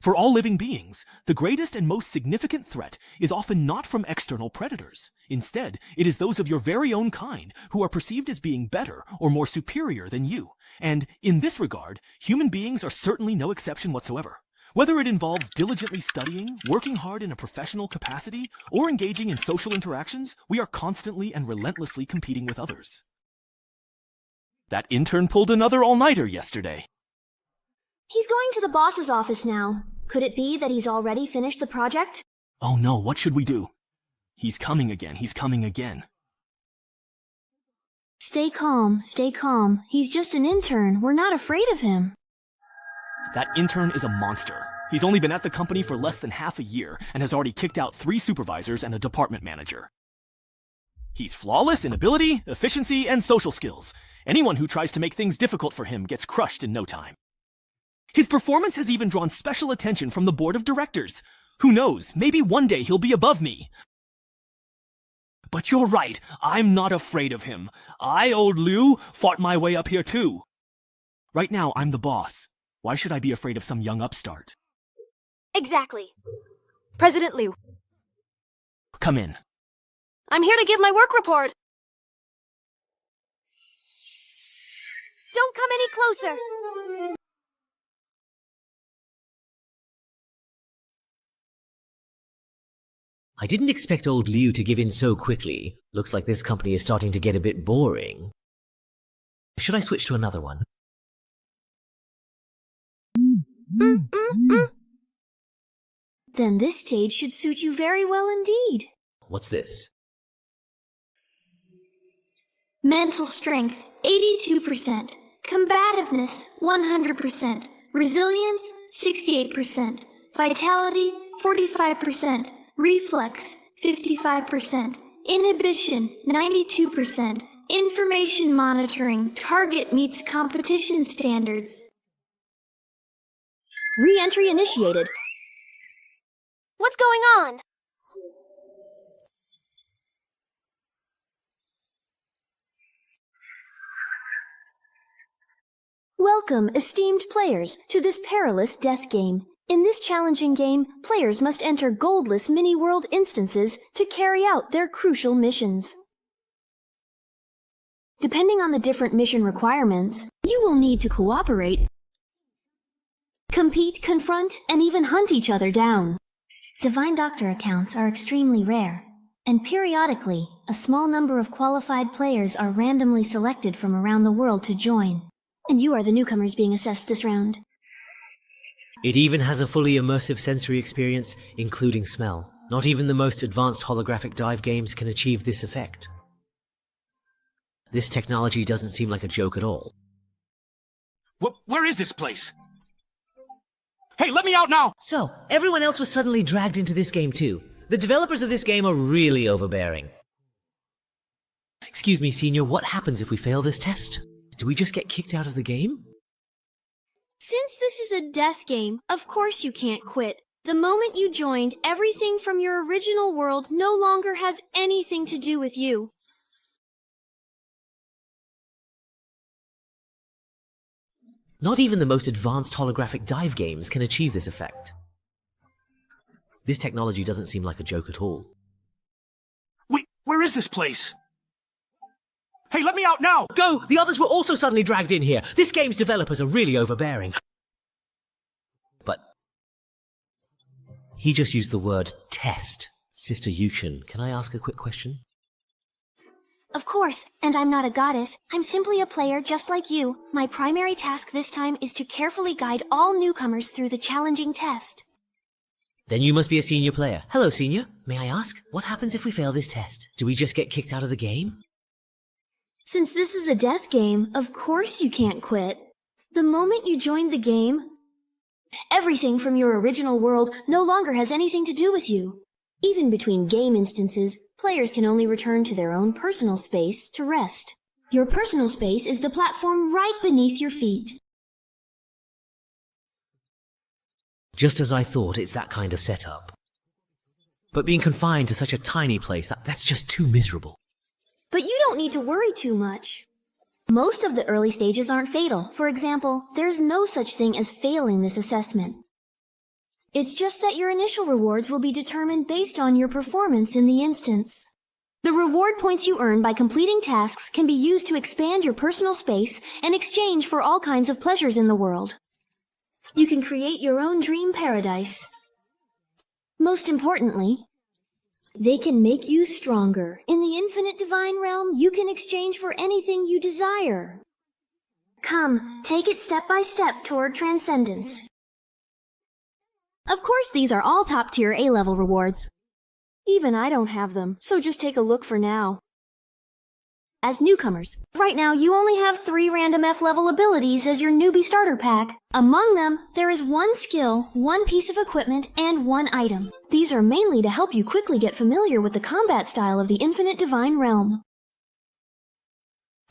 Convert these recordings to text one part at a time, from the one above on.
For all living beings, the greatest and most significant threat is often not from external predators. Instead, it is those of your very own kind who are perceived as being better or more superior than you. And, in this regard, human beings are certainly no exception whatsoever. Whether it involves diligently studying, working hard in a professional capacity, or engaging in social interactions, we are constantly and relentlessly competing with others. That intern pulled another all-nighter yesterday. He's going to the boss's office now. Could it be that he's already finished the project? Oh no, what should we do? He's coming again, he's coming again. Stay calm, stay calm. He's just an intern. We're not afraid of him. That intern is a monster. He's only been at the company for less than half a year and has already kicked out 3 supervisors and a department manager. He's flawless in ability, efficiency, and social skills. Anyone who tries to make things difficult for him gets crushed in no time. His performance has even drawn special attention from the board of directors. Who knows, maybe one day he'll be above me. But you're right, I'm not afraid of him. I, old Liu, fought my way up here too. Right now, I'm the boss. Why should I be afraid of some young upstart? Exactly. President Liu. Come in. I'm here to give my work report. Don't come any closer. I didn't expect old Liu to give in so quickly. Looks like this company is starting to get a bit boring. Should I switch to another one? Then this stage should suit you very well indeed. What's this? Mental strength, 82%. Combativeness, 100%. Resilience, 68%. Vitality, 45%. Reflex, 55%. Inhibition, 92%. Information monitoring, target meets competition standards. Re-entry initiated. What's going on? Welcome, esteemed players, to this perilous death game. In this challenging game, players must enter goldless mini-world instances to carry out their crucial missions. Depending on the different mission requirements, you will need to cooperate, compete, confront, and even hunt each other down. Divine Doctor accounts are extremely rare, and periodically, a small number of qualified players are randomly selected from around the world to join. And you are the newcomers being assessed this round. It even has a fully immersive sensory experience, including smell. Not even the most advanced holographic dive games can achieve this effect. This technology doesn't seem like a joke at all. Where is this place? Hey, let me out now! So, everyone else was suddenly dragged into this game too. The developers of this game are really overbearing. Excuse me, Senior, what happens if we fail this test? Do we just get kicked out of the game? Since this is a death game, of course you can't quit. The moment you joined, everything from your original world no longer has anything to do with you. Not even the most advanced holographic dive games can achieve this effect. This technology doesn't seem like a joke at all. Wait, where is this place? Hey, let me out now! Go! The others were also suddenly dragged in here. This game's developers are really overbearing. But he just used the word test. Sister Yukshin, can I ask a quick question? Of course, and I'm not a goddess. I'm simply a player just like you. My primary task this time is to carefully guide all newcomers through the challenging test. Then you must be a senior player. Hello, Senior. May I ask, what happens if we fail this test? Do we just get kicked out of the game? Since this is a death game, of course you can't quit. The moment you joined the game, everything from your original world no longer has anything to do with you. Even between game instances, players can only return to their own personal space to rest. Your personal space is the platform right beneath your feet. Just as I thought, it's that kind of setup. But being confined to such a tiny place, that's just too miserable. But you don't need to worry too much. Most of the early stages aren't fatal. For example, there's no such thing as failing this assessment. It's just that your initial rewards will be determined based on your performance in the instance. The reward points you earn by completing tasks can be used to expand your personal space and exchange for all kinds of pleasures in the world. You can create your own dream paradise. Most importantly, they can make you stronger. In the infinite divine realm, you can exchange for anything you desire. Come, take it step by step toward transcendence. Of course, these are all top-tier A-level rewards. Even I don't have them, so just take a look for now. As newcomers, right now you only have 3 random F-level abilities as your newbie starter pack. Among them, there is 1 skill, 1 piece of equipment, and 1 item. These are mainly to help you quickly get familiar with the combat style of the Infinite Divine Realm.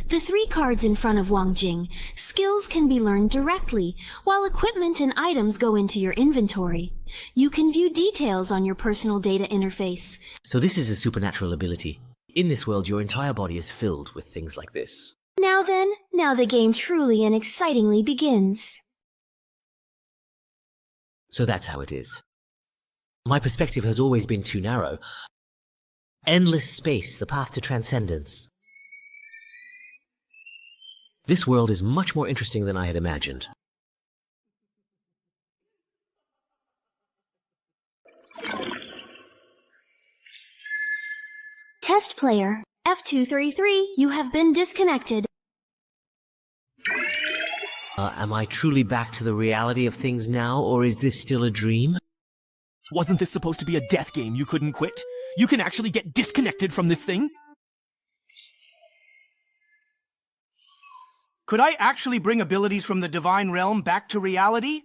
The 3 cards in front of Wang Jing, skills can be learned directly, while equipment and items go into your inventory. You can view details on your personal data interface. So this is a supernatural ability. In this world, your entire body is filled with things like this. Now then, now the game truly and excitingly begins. So that's how it is. My perspective has always been too narrow. Endless space, the path to transcendence. This world is much more interesting than I had imagined. Test player, F233, you have been disconnected. Am I truly back to the reality of things now, or is this still a dream? Wasn't this supposed to be a death game you couldn't quit? You can actually get disconnected from this thing? Could I actually bring abilities from the Divine Realm back to reality?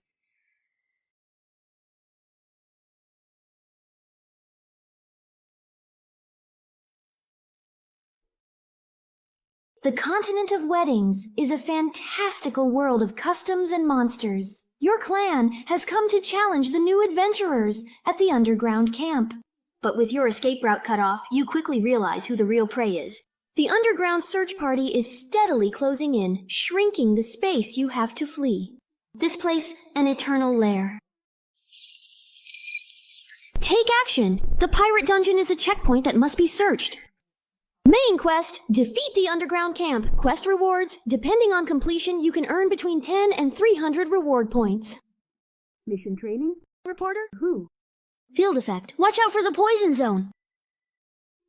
The continent of weddings is a fantastical world of customs and monsters. Your clan has come to challenge the new adventurers at the underground camp. But with your escape route cut off, you quickly realize who the real prey is. The underground search party is steadily closing in, shrinking the space you have to flee. This place, an eternal lair. Take action! The pirate dungeon is a checkpoint that must be searched. Main quest, defeat the underground camp. Quest rewards, depending on completion, you can earn between 10 and 300 reward points. Mission training? Reporter? Who? Field effect, watch out for the poison zone.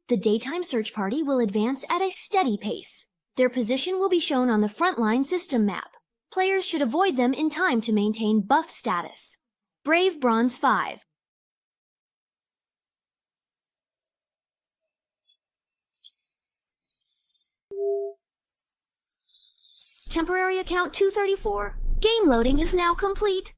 The daytime search party will advance at a steady pace. Their position will be shown on the frontline system map. Players should avoid them in time to maintain buff status. Brave Bronze 5. Temporary account 234. Game loading is now complete.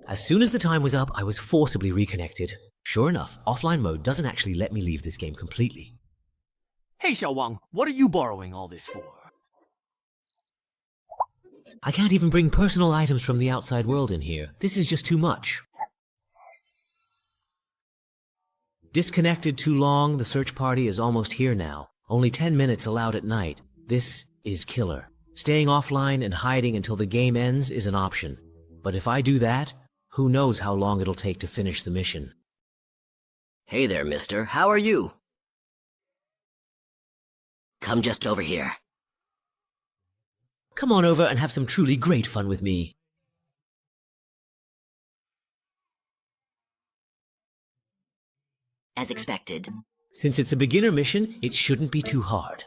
As soon as the time was up, I was forcibly reconnected. Sure enough, offline mode doesn't actually let me leave this game completely. Hey, Xiao Wang, what are you borrowing all this for? I can't even bring personal items from the outside world in here. This is just too much. Disconnected too long, the search party is almost here now. Only 10 minutes allowed at night. This is killer. Staying offline and hiding until the game ends is an option. But if I do that, who knows how long it'll take to finish the mission. Hey there, mister. How are you? Come just over here. Come on over and have some truly great fun with me. As expected. Since it's a beginner mission, it shouldn't be too hard.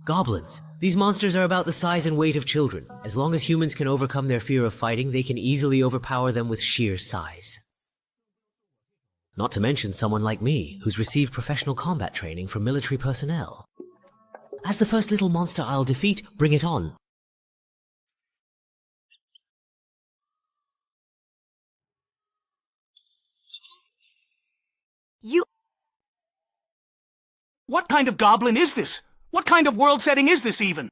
Goblins. These monsters are about the size and weight of children. As long as humans can overcome their fear of fighting, they can easily overpower them with sheer size. Not to mention someone like me, who's received professional combat training from military personnel. As the first little monster I'll defeat, bring it on. What kind of goblin is this? What kind of world setting is this even?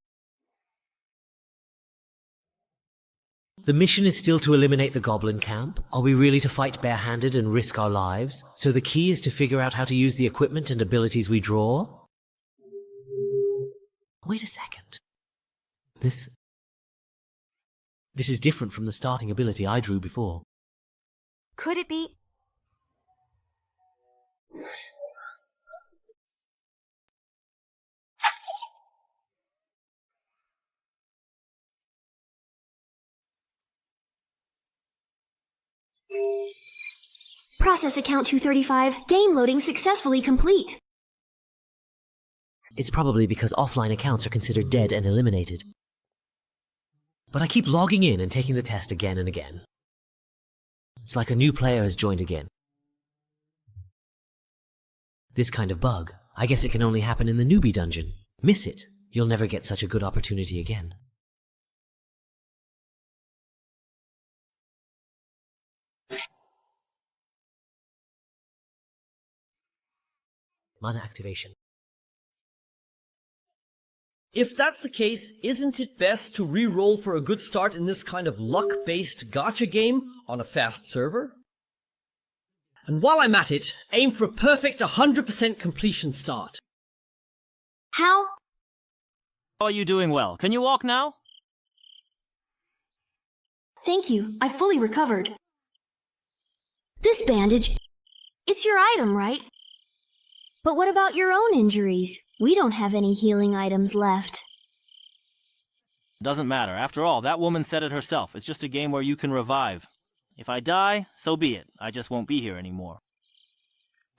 The mission is still to eliminate the goblin camp. Are we really to fight barehanded and risk our lives? So the key is to figure out how to use the equipment and abilities we draw? Wait a second. This This is different from the starting ability I drew before. Could it be? Process account 235. Game loading successfully complete. It's probably because offline accounts are considered dead and eliminated. But I keep logging in and taking the test again and again. It's like a new player has joined again. This kind of bug, I guess it can only happen in the newbie dungeon. Miss it, you'll never get such a good opportunity again. Mana activation. If that's the case, isn't it best to re-roll for a good start in this kind of luck-based gacha game on a fast server? And while I'm at it, aim for a perfect 100% completion start. How? How are you doing well? Can you walk now? Thank you. I fully recovered. This bandage, it's your item, right? But what about your own injuries? We don't have any healing items left. Doesn't matter. After all, that woman said it herself. It's just a game where you can revive. If I die, so be it. I just won't be here anymore.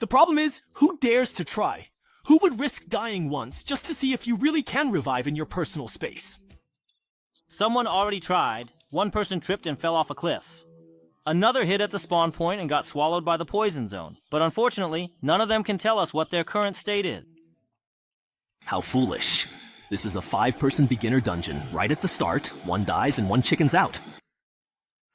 The problem is, who dares to try? Who would risk dying once just to see if you really can revive in your personal space? Someone already tried. One person tripped and fell off a cliff. Another hit at the spawn point and got swallowed by the poison zone. But unfortunately, none of them can tell us what their current state is. How foolish. This is a 5-person beginner dungeon. Right at the start, one dies and one chickens out.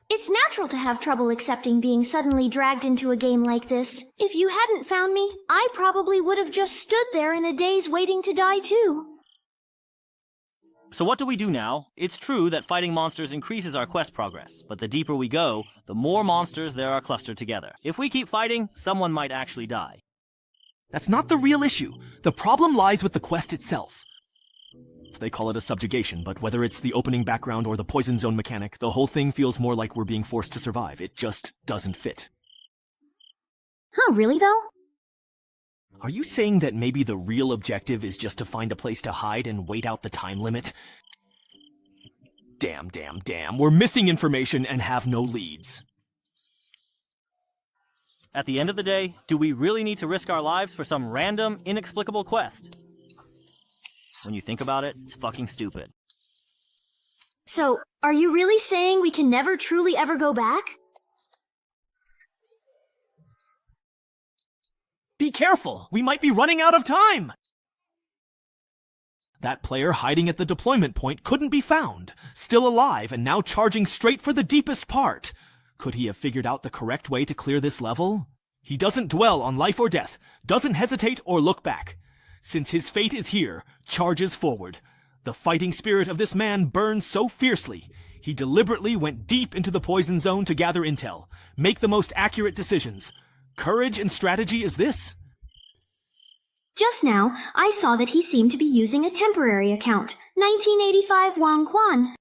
It's natural to have trouble accepting being suddenly dragged into a game like this. If you hadn't found me, I probably would have just stood there in a daze waiting to die too. So what do we do now? It's true that fighting monsters increases our quest progress, but the deeper we go, the more monsters there are clustered together. If we keep fighting, someone might actually die. That's not the real issue. The problem lies with the quest itself. They call it a subjugation, but whether it's the opening background or the poison zone mechanic, the whole thing feels more like we're being forced to survive. It just doesn't fit. Huh, really though? Are you saying that maybe the real objective is just to find a place to hide and wait out the time limit? Damn. We're missing information and have no leads. At the end of the day, do we really need to risk our lives for some random, inexplicable quest? When you think about it, it's fucking stupid. So, are you really saying we can never truly ever go back? Be careful! We might be running out of time! That player hiding at the deployment point couldn't be found, still alive and now charging straight for the deepest part. Could he have figured out the correct way to clear this level? He doesn't dwell on life or death, doesn't hesitate or look back. Since his fate is here, charges forward. The fighting spirit of this man burns so fiercely, he deliberately went deep into the poison zone to gather intel, make the most accurate decisions. Courage and strategy is this? Just now, I saw that he seemed to be using a temporary account. 1985 Wang Quan.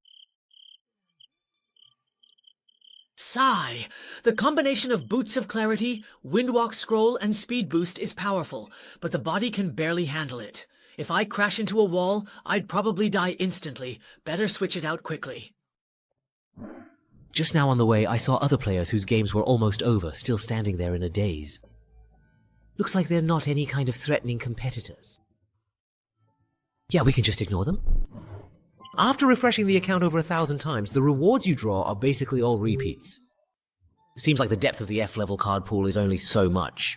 Sigh. The combination of Boots of Clarity, Windwalk Scroll, and Speed Boost is powerful, but the body can barely handle it. If I crash into a wall, I'd probably die instantly. Better switch it out quickly. Just now on the way, I saw other players whose games were almost over, still standing there in a daze. Looks like they're not any kind of threatening competitors. Yeah, we can just ignore them. After refreshing the account over 1,000 times, the rewards you draw are basically all repeats. Seems like the depth of the F-level card pool is only so much.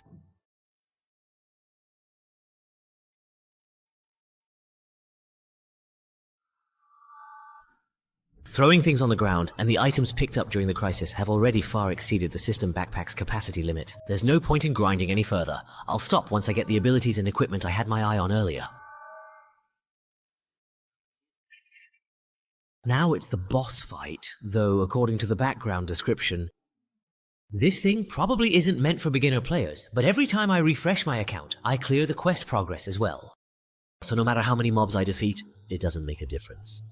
Throwing things on the ground, and the items picked up during the crisis have already far exceeded the system backpack's capacity limit. There's no point in grinding any further. I'll stop once I get the abilities and equipment I had my eye on earlier. Now it's the boss fight, though according to the background description, this thing probably isn't meant for beginner players, but every time I refresh my account, I clear the quest progress as well. So no matter how many mobs I defeat, it doesn't make a difference.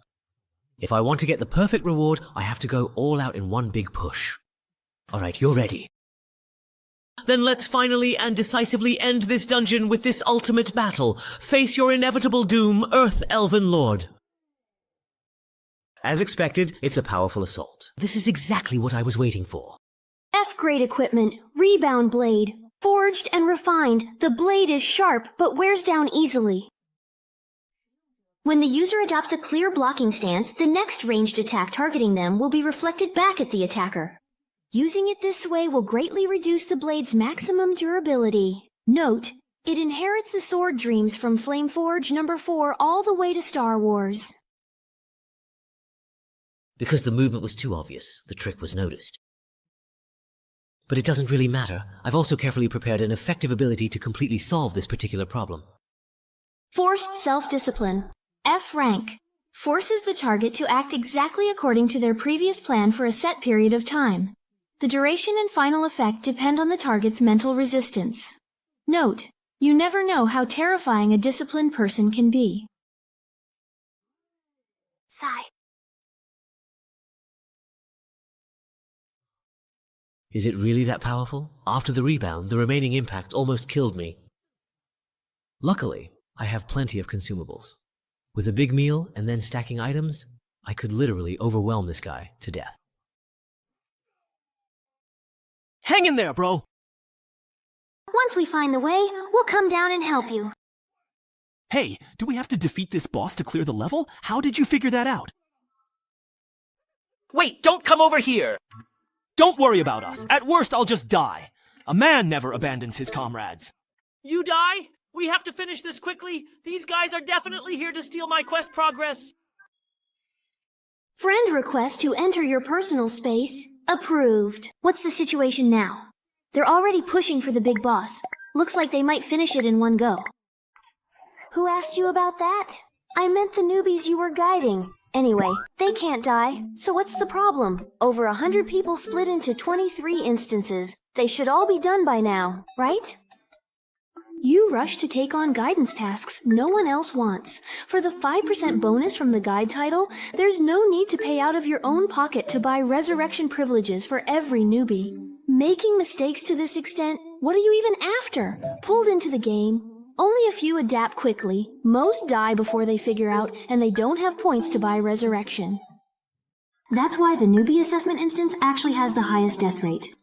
If I want to get the perfect reward, I have to go all out in one big push. Alright, you're ready. Then let's finally and decisively end this dungeon with this ultimate battle. Face your inevitable doom, Earth Elven Lord. As expected, it's a powerful assault. This is exactly what I was waiting for. F-grade equipment, rebound blade. Forged and refined, the blade is sharp but wears down easily. When the user adopts a clear blocking stance, the next ranged attack targeting them will be reflected back at the attacker. Using it this way will greatly reduce the blade's maximum durability. Note, it inherits the sword dreams from Flameforge No. 4 all the way to Star Wars. Because the movement was too obvious, the trick was noticed. But it doesn't really matter. I've also carefully prepared an effective ability to completely solve this particular problem. Forced self-discipline. F rank. Forces the target to act exactly according to their previous plan for a set period of time. The duration and final effect depend on the target's mental resistance. Note, you never know how terrifying a disciplined person can be. Sigh. Is it really that powerful? After the rebound, the remaining impact almost killed me. Luckily, I have plenty of consumables. With a big meal and then stacking items, I could literally overwhelm this guy to death. Hang in there, bro! Once we find the way, we'll come down and help you. Hey, do we have to defeat this boss to clear the level? How did you figure that out? Wait, don't come over here! Don't worry about us. At worst, I'll just die. A man never abandons his comrades. You die? We have to finish this quickly. These guys are definitely here to steal my quest progress. Friend request to enter your personal space. Approved. What's the situation now? They're already pushing for the big boss. Looks like they might finish it in one go. Who asked you about that? I meant the newbies you were guiding. Anyway, they can't die, so what's the problem? Over 100 people split into 23 instances. They should all be done by now, right? You rush to take on guidance tasks no one else wants. For the 5% bonus from the guide title, there's no need to pay out of your own pocket to buy resurrection privileges for every newbie. Making mistakes to this extent, what are you even after? Pulled into the game. Only a few adapt quickly, most die before they figure out, and they don't have points to buy resurrection. That's why the newbie assessment instance actually has the highest death rate.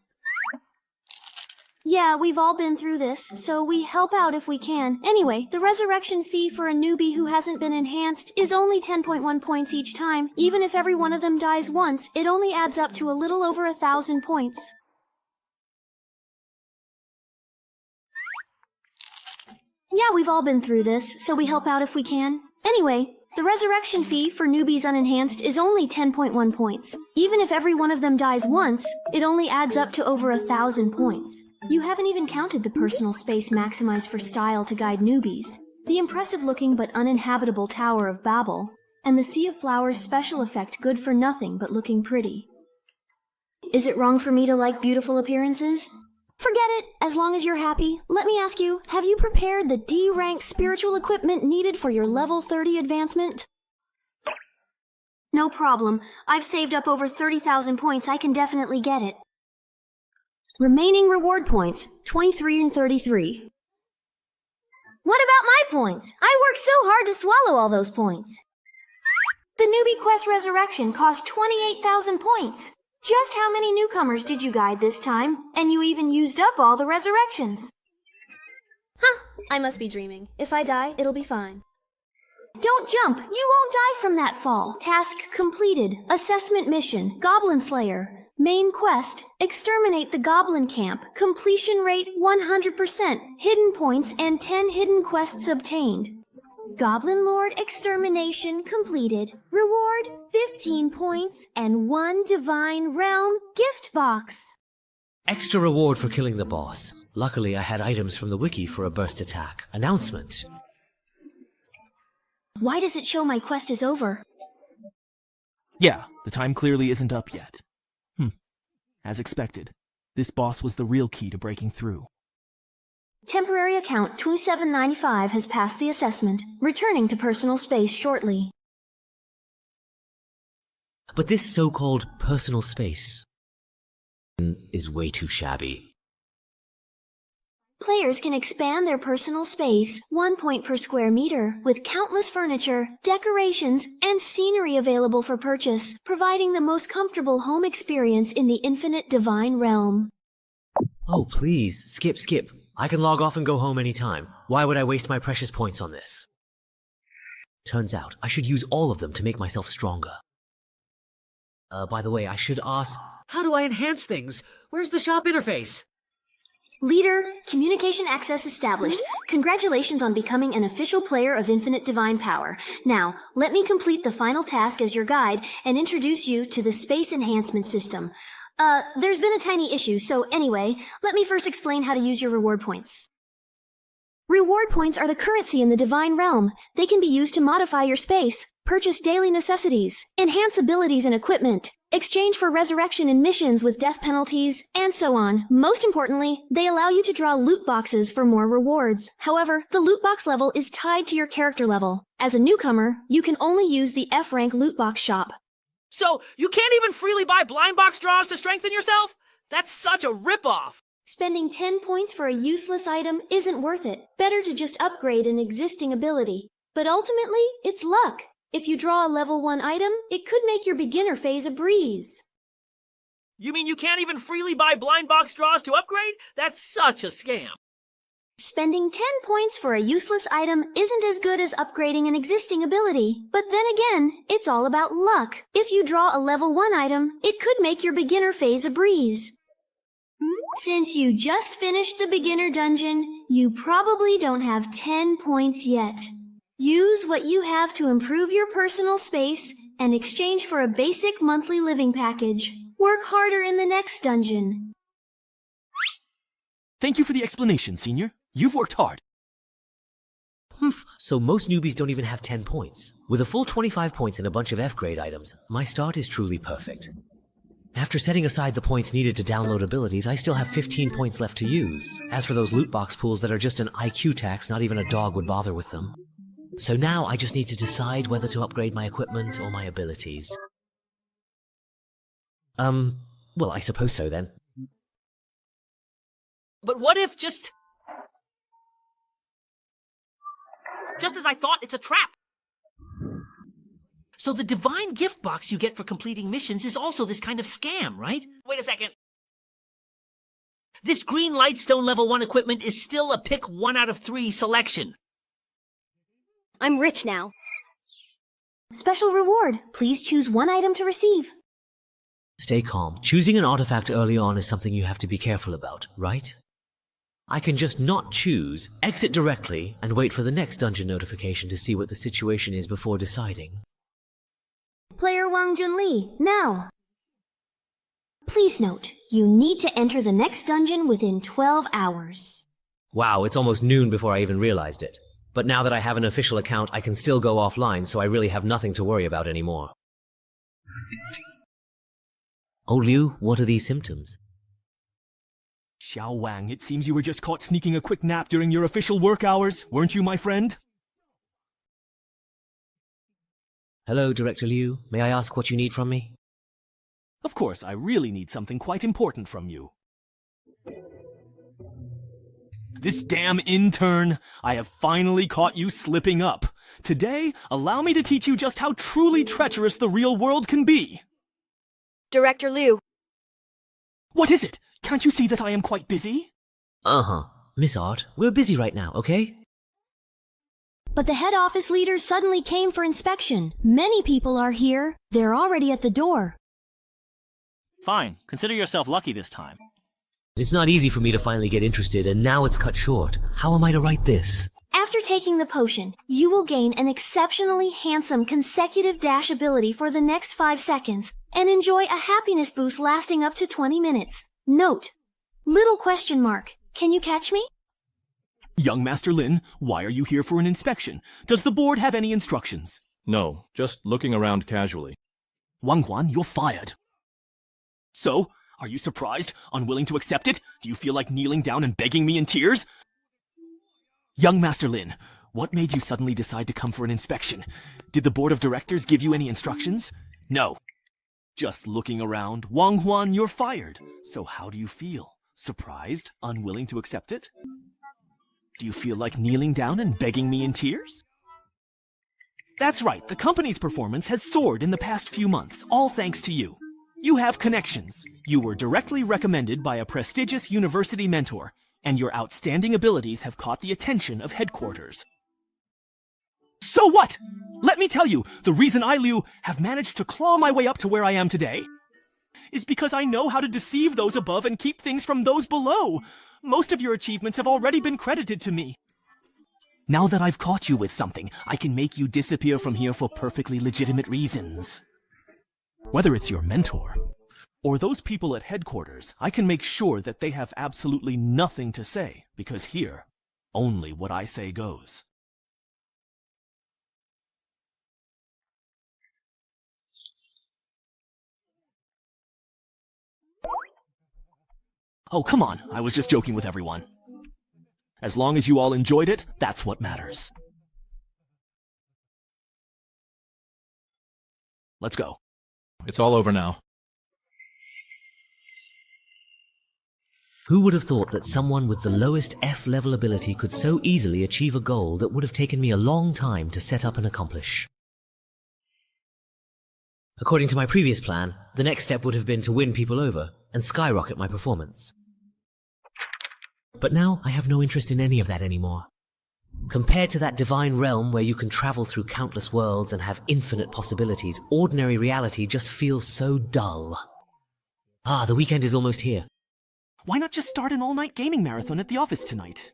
Yeah, we've all been through this, so we help out if we can. Anyway, the resurrection fee for a newbie who hasn't been enhanced is only 10.1 points each time. Even if every one of them dies once, it only adds up to a little over 1,000 points. Yeah, we've all been through this, so we help out if we can. Anyway, the resurrection fee for newbies unenhanced is only 10.1 points. Even if every one of them dies once, it only adds up to over 1,000 points. You haven't even counted the personal space maximized for style to guide newbies, the impressive-looking but uninhabitable Tower of Babel, and the Sea of Flowers special effect good for nothing but looking pretty. Is it wrong for me to like beautiful appearances? Forget it, as long as you're happy. Let me ask you, have you prepared the D-rank spiritual equipment needed for your level 30 advancement? No problem. I've saved up over 30,000 points. I can definitely get it. Remaining reward points, 23 and 33. What about my points? I worked so hard to swallow all those points. The newbie quest resurrection cost 28,000 points. Just how many newcomers did you guide this time? And you even used up all the resurrections. Huh, I must be dreaming. If I die, it'll be fine. Don't jump! You won't die from that fall. Task completed. Assessment mission. Goblin Slayer. Main quest. Exterminate the Goblin Camp. Completion rate 100%. Hidden points and 10 hidden quests obtained. Goblin Lord extermination completed. Reward 15 points and 1 Divine Realm gift box. Extra reward for killing the boss. Luckily, I had items from the wiki for a burst attack. Announcement. Why does it show my quest is over? Yeah, the time clearly isn't up yet. As expected, this boss was the real key to breaking through. Temporary account 2795 has passed the assessment, returning to personal space shortly. but this so-called personal space is way too shabby. Players can expand their personal space 1 point per square meter with countless furniture, decorations, and scenery available for purchase, providing the most comfortable home experience in the infinite divine realm. Oh, please, skip. I can log off and go home anytime. Why would I waste my precious points on this? Turns out, I should use all of them to make myself stronger. By the way, I should ask... How do I enhance things? Where's the shop interface? Leader, communication access established. Congratulations on becoming an official player of Infinite Divine Power. Now, let me complete the final task as your guide and introduce you to the Space Enhancement System. There's been a tiny issue, so anyway, let me first explain how to use your reward points. Reward points are the currency in the Divine Realm. They can be used to modify your space, purchase daily necessities, enhance abilities and equipment, exchange for resurrection in missions with death penalties, and so on. Most importantly, they allow you to draw loot boxes for more rewards. However, the loot box level is tied to your character level. As a newcomer, you can only use the F-rank loot box shop. So, you can't even freely buy blind box draws to strengthen yourself? That's such a ripoff! Spending 10 points for a useless item isn't worth it. Better to just upgrade an existing ability. But ultimately, it's luck. If you draw a level 1 item, it could make your beginner phase a breeze. You mean you can't even freely buy blind box draws to upgrade? That's such a scam. Spending 10 points for a useless item isn't as good as upgrading an existing ability. But then again, it's all about luck. If you draw a level 1 item, it could make your beginner phase a breeze. Since you just finished the beginner dungeon, you probably don't have 10 points yet. Use what you have to improve your personal space and exchange for a basic monthly living package. Work harder in the next dungeon. Thank you for the explanation, Senior. You've worked hard. So most newbies don't even have 10 points. With a full 25 points and a bunch of F-grade items, my start is truly perfect. After setting aside the points needed to download abilities, I still have 15 points left to use. As for those loot box pools that are just an IQ tax, not even a dog would bother with them. So now I just need to decide whether to upgrade my equipment or my abilities. Well, I suppose so then. But what if just as I thought, it's a trap? So the divine gift box you get for completing missions is also this kind of scam, right? Wait a second. This green lightstone level 1 equipment is still a pick 1 out of 3 selection. I'm rich now. Special reward. Please choose 1 item to receive. Stay calm. Choosing an artifact early on is something you have to be careful about, right? I can just not choose, exit directly, and wait for the next dungeon notification to see what the situation is before deciding. Player Wang Junli, now. Please note, you need to enter the next dungeon within 12 hours. Wow, it's almost noon before I even realized it. But now that I have an official account, I can still go offline, so I really have nothing to worry about anymore. Oh, Liu, what are these symptoms? Xiao Wang, it seems you were just caught sneaking a quick nap during your official work hours, weren't you, my friend? Hello, Director Liu. May I ask what you need from me? Of course, I really need something quite important from you. This damn intern! I have finally caught you slipping up. Today, allow me to teach you just how truly treacherous the real world can be. Director Liu. What is it? Can't you see that I am quite busy? Miss Art, we're busy right now, okay? But the head office leaders suddenly came for inspection. Many people are here. They're already at the door. Fine. Consider yourself lucky this time. It's not easy for me to finally get interested, and now it's cut short. How am I to write this? After taking the potion, you will gain an exceptionally handsome consecutive dash ability for the next 5 seconds, and enjoy a happiness boost lasting up to 20 minutes. Note, little question mark. Can you catch me? Young Master Lin, why are you here for an inspection? Does the board have any instructions? No, just looking around casually. Wang Huan, you're fired. So, are you surprised? Unwilling to accept it? Do you feel like kneeling down and begging me in tears? Young Master Lin, what made you suddenly decide to come for an inspection? Did the board of directors give you any instructions? No. Just looking around, Wang Huan, you're fired. So how do you feel? Surprised? Unwilling to accept it? Do you feel like kneeling down and begging me in tears? That's right, the company's performance has soared in the past few months, all thanks to you. You have connections. You were directly recommended by a prestigious university mentor, and your outstanding abilities have caught the attention of headquarters. So what? Let me tell you, the reason I, Liu, have managed to claw my way up to where I am today is because I know how to deceive those above and keep things from those below. Most of your achievements have already been credited to me. Now that I've caught you with something, I can make you disappear from here for perfectly legitimate reasons. Whether it's your mentor or those people at headquarters, I can make sure that they have absolutely nothing to say, because here, only what I say goes. Oh, come on, I was just joking with everyone. As long as you all enjoyed it, that's what matters. Let's go. It's all over now. Who would have thought that someone with the lowest F-level ability could so easily achieve a goal that would have taken me a long time to set up and accomplish? According to my previous plan, the next step would have been to win people over and skyrocket my performance. But now I have no interest in any of that anymore. Compared to that divine realm where you can travel through countless worlds and have infinite possibilities, ordinary reality just feels so dull. Ah, the weekend is almost here. Why not just start an all-night gaming marathon at the office tonight?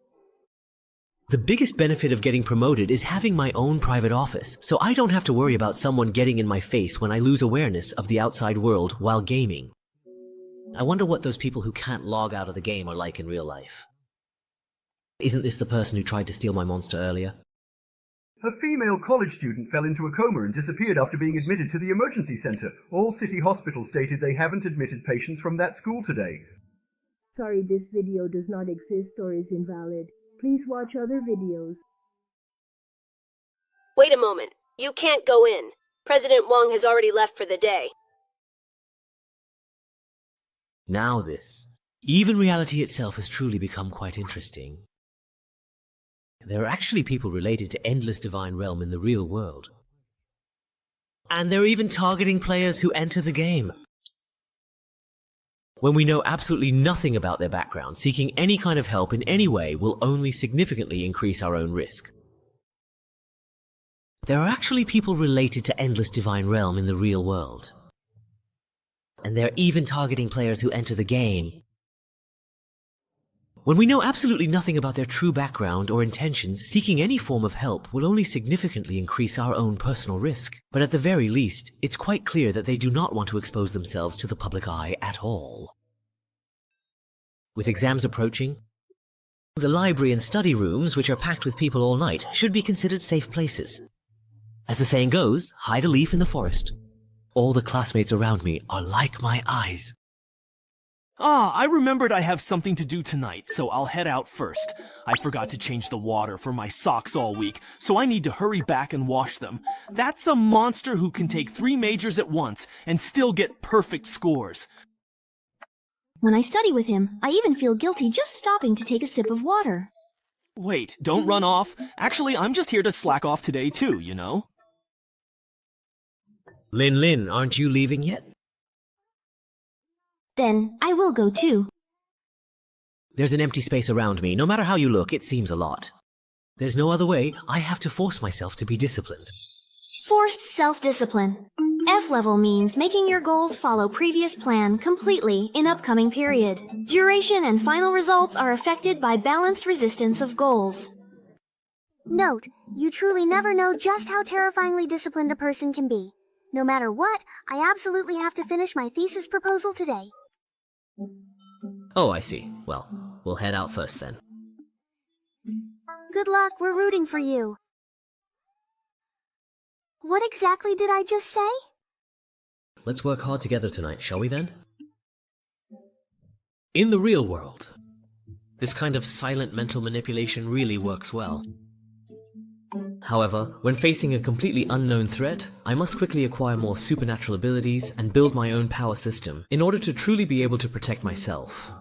The biggest benefit of getting promoted is having my own private office, so I don't have to worry about someone getting in my face when I lose awareness of the outside world while gaming. I wonder what those people who can't log out of the game are like in real life. Isn't this the person who tried to steal my monster earlier? A female college student fell into a coma and disappeared after being admitted to the emergency center. All city hospitals stated they haven't admitted patients from that school today. Sorry, this video does not exist or is invalid. Please watch other videos. Wait a moment. You can't go in. President Wang has already left for the day. Now this. Even reality itself has truly become quite interesting. There are actually people related to Endless Divine Realm in the real world. And they're even targeting players who enter the game. When we know absolutely nothing about their background, seeking any kind of help in any way will only significantly increase our own risk. There are actually people related to Endless Divine Realm in the real world. And they're even targeting players who enter the game. When we know absolutely nothing about their true background or intentions, seeking any form of help will only significantly increase our own personal risk. But at the very least, it's quite clear that they do not want to expose themselves to the public eye at all. With exams approaching, the library and study rooms, which are packed with people all night, should be considered safe places. As the saying goes, hide a leaf in the forest. All the classmates around me are like my eyes. Ah, I remembered I have something to do tonight, so I'll head out first. I forgot to change the water for my socks all week, so I need to hurry back and wash them. That's a monster who can take 3 majors at once and still get perfect scores. When I study with him, I even feel guilty just stopping to take a sip of water. Wait, don't run off. Actually, I'm just here to slack off today too, you know? Lin, aren't you leaving yet? Then I will go too. There's an empty space around me. No matter how you look, it seems a lot. There's no other way. I have to force myself to be disciplined. Forced self-discipline. F-level means making your goals follow previous plan completely in upcoming period. Duration and final results are affected by balanced resistance of goals. Note, you truly never know just how terrifyingly disciplined a person can be. No matter what, I absolutely have to finish my thesis proposal today. Oh, I see. Well, we'll head out first then. Good luck, we're rooting for you. What exactly did I just say? Let's work hard together tonight, shall we then? In the real world, this kind of silent mental manipulation really works well. However, when facing a completely unknown threat, I must quickly acquire more supernatural abilities and build my own power system in order to truly be able to protect myself.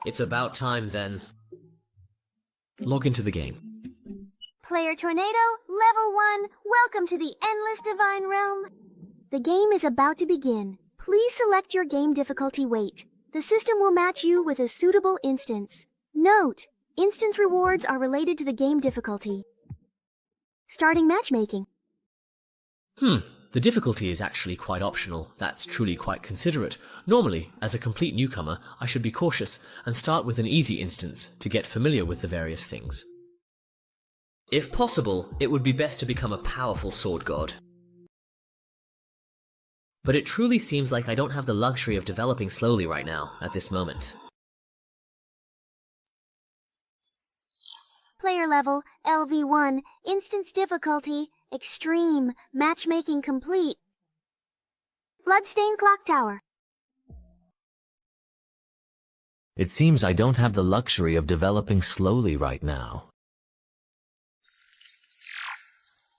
It's about time then. Log into the game. Player Tornado, Level 1, welcome to the Endless Divine Realm. The game is about to begin. Please select your game difficulty weight. The system will match you with a suitable instance. Note, instance rewards are related to the game difficulty. Starting matchmaking. The difficulty is actually quite optional. That's truly quite considerate. Normally, as a complete newcomer, I should be cautious and start with an easy instance to get familiar with the various things. If possible, it would be best to become a powerful sword god. But it truly seems like I don't have the luxury of developing slowly right now, at this moment. Player level, LV1, instance difficulty, extreme, matchmaking complete. Bloodstained Clocktower. It seems I don't have the luxury of developing slowly right now.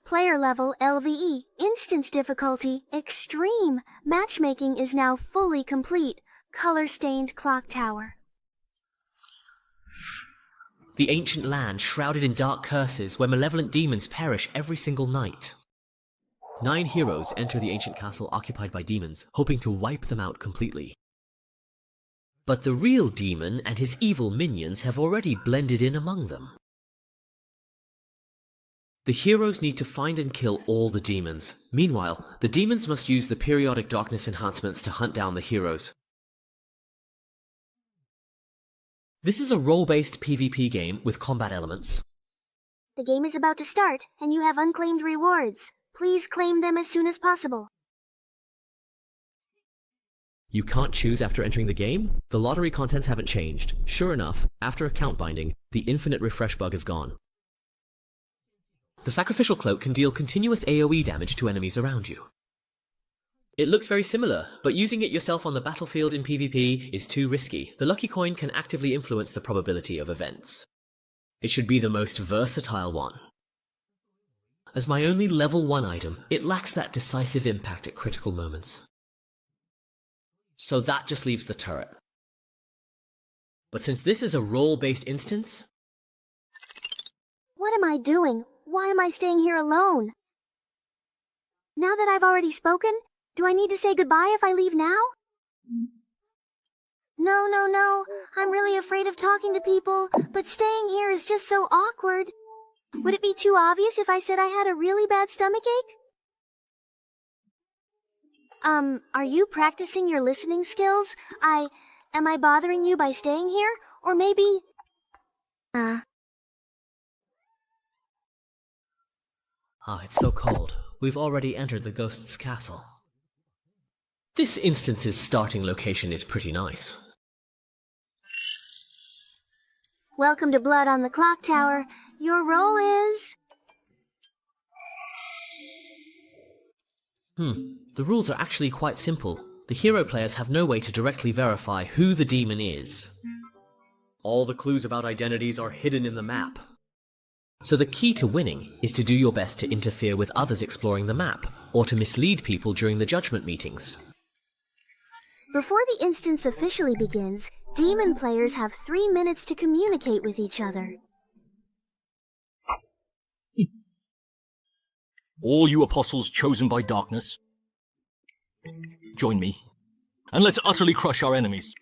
Player level, LVE, instance difficulty, extreme, matchmaking is now fully complete. Color-stained Clocktower. The ancient land shrouded in dark curses where malevolent demons perish every single night. 9 heroes enter the ancient castle occupied by demons, hoping to wipe them out completely. But the real demon and his evil minions have already blended in among them. The heroes need to find and kill all the demons. Meanwhile, the demons must use the periodic darkness enhancements to hunt down the heroes. This is a role-based PvP game with combat elements. The game is about to start, and you have unclaimed rewards. Please claim them as soon as possible. You can't choose after entering the game? The lottery contents haven't changed. Sure enough, after account binding, the infinite refresh bug is gone. The sacrificial cloak can deal continuous AoE damage to enemies around you. It looks very similar, but using it yourself on the battlefield in PvP is too risky. The lucky coin can actively influence the probability of events. It should be the most versatile one. As my only level 1 item, it lacks that decisive impact at critical moments. So that just leaves the turret. But since this is a role-based instance... What am I doing? Why am I staying here alone? Now that I've already spoken, do I need to say goodbye if I leave now? No. I'm really afraid of talking to people, but staying here is just so awkward. Would it be too obvious if I said I had a really bad stomachache? Are you practicing your listening skills? Am I bothering you by staying here? Or maybe... it's so cold. We've already entered the ghost's castle. This instance's starting location is pretty nice. Welcome to Blood on the Clocktower. Your role is... The rules are actually quite simple. The hero players have no way to directly verify who the demon is. All the clues about identities are hidden in the map. So the key to winning is to do your best to interfere with others exploring the map, or to mislead people during the judgment meetings. Before the instance officially begins, demon players have 3 minutes to communicate with each other. All you apostles chosen by darkness, join me, and let's utterly crush our enemies.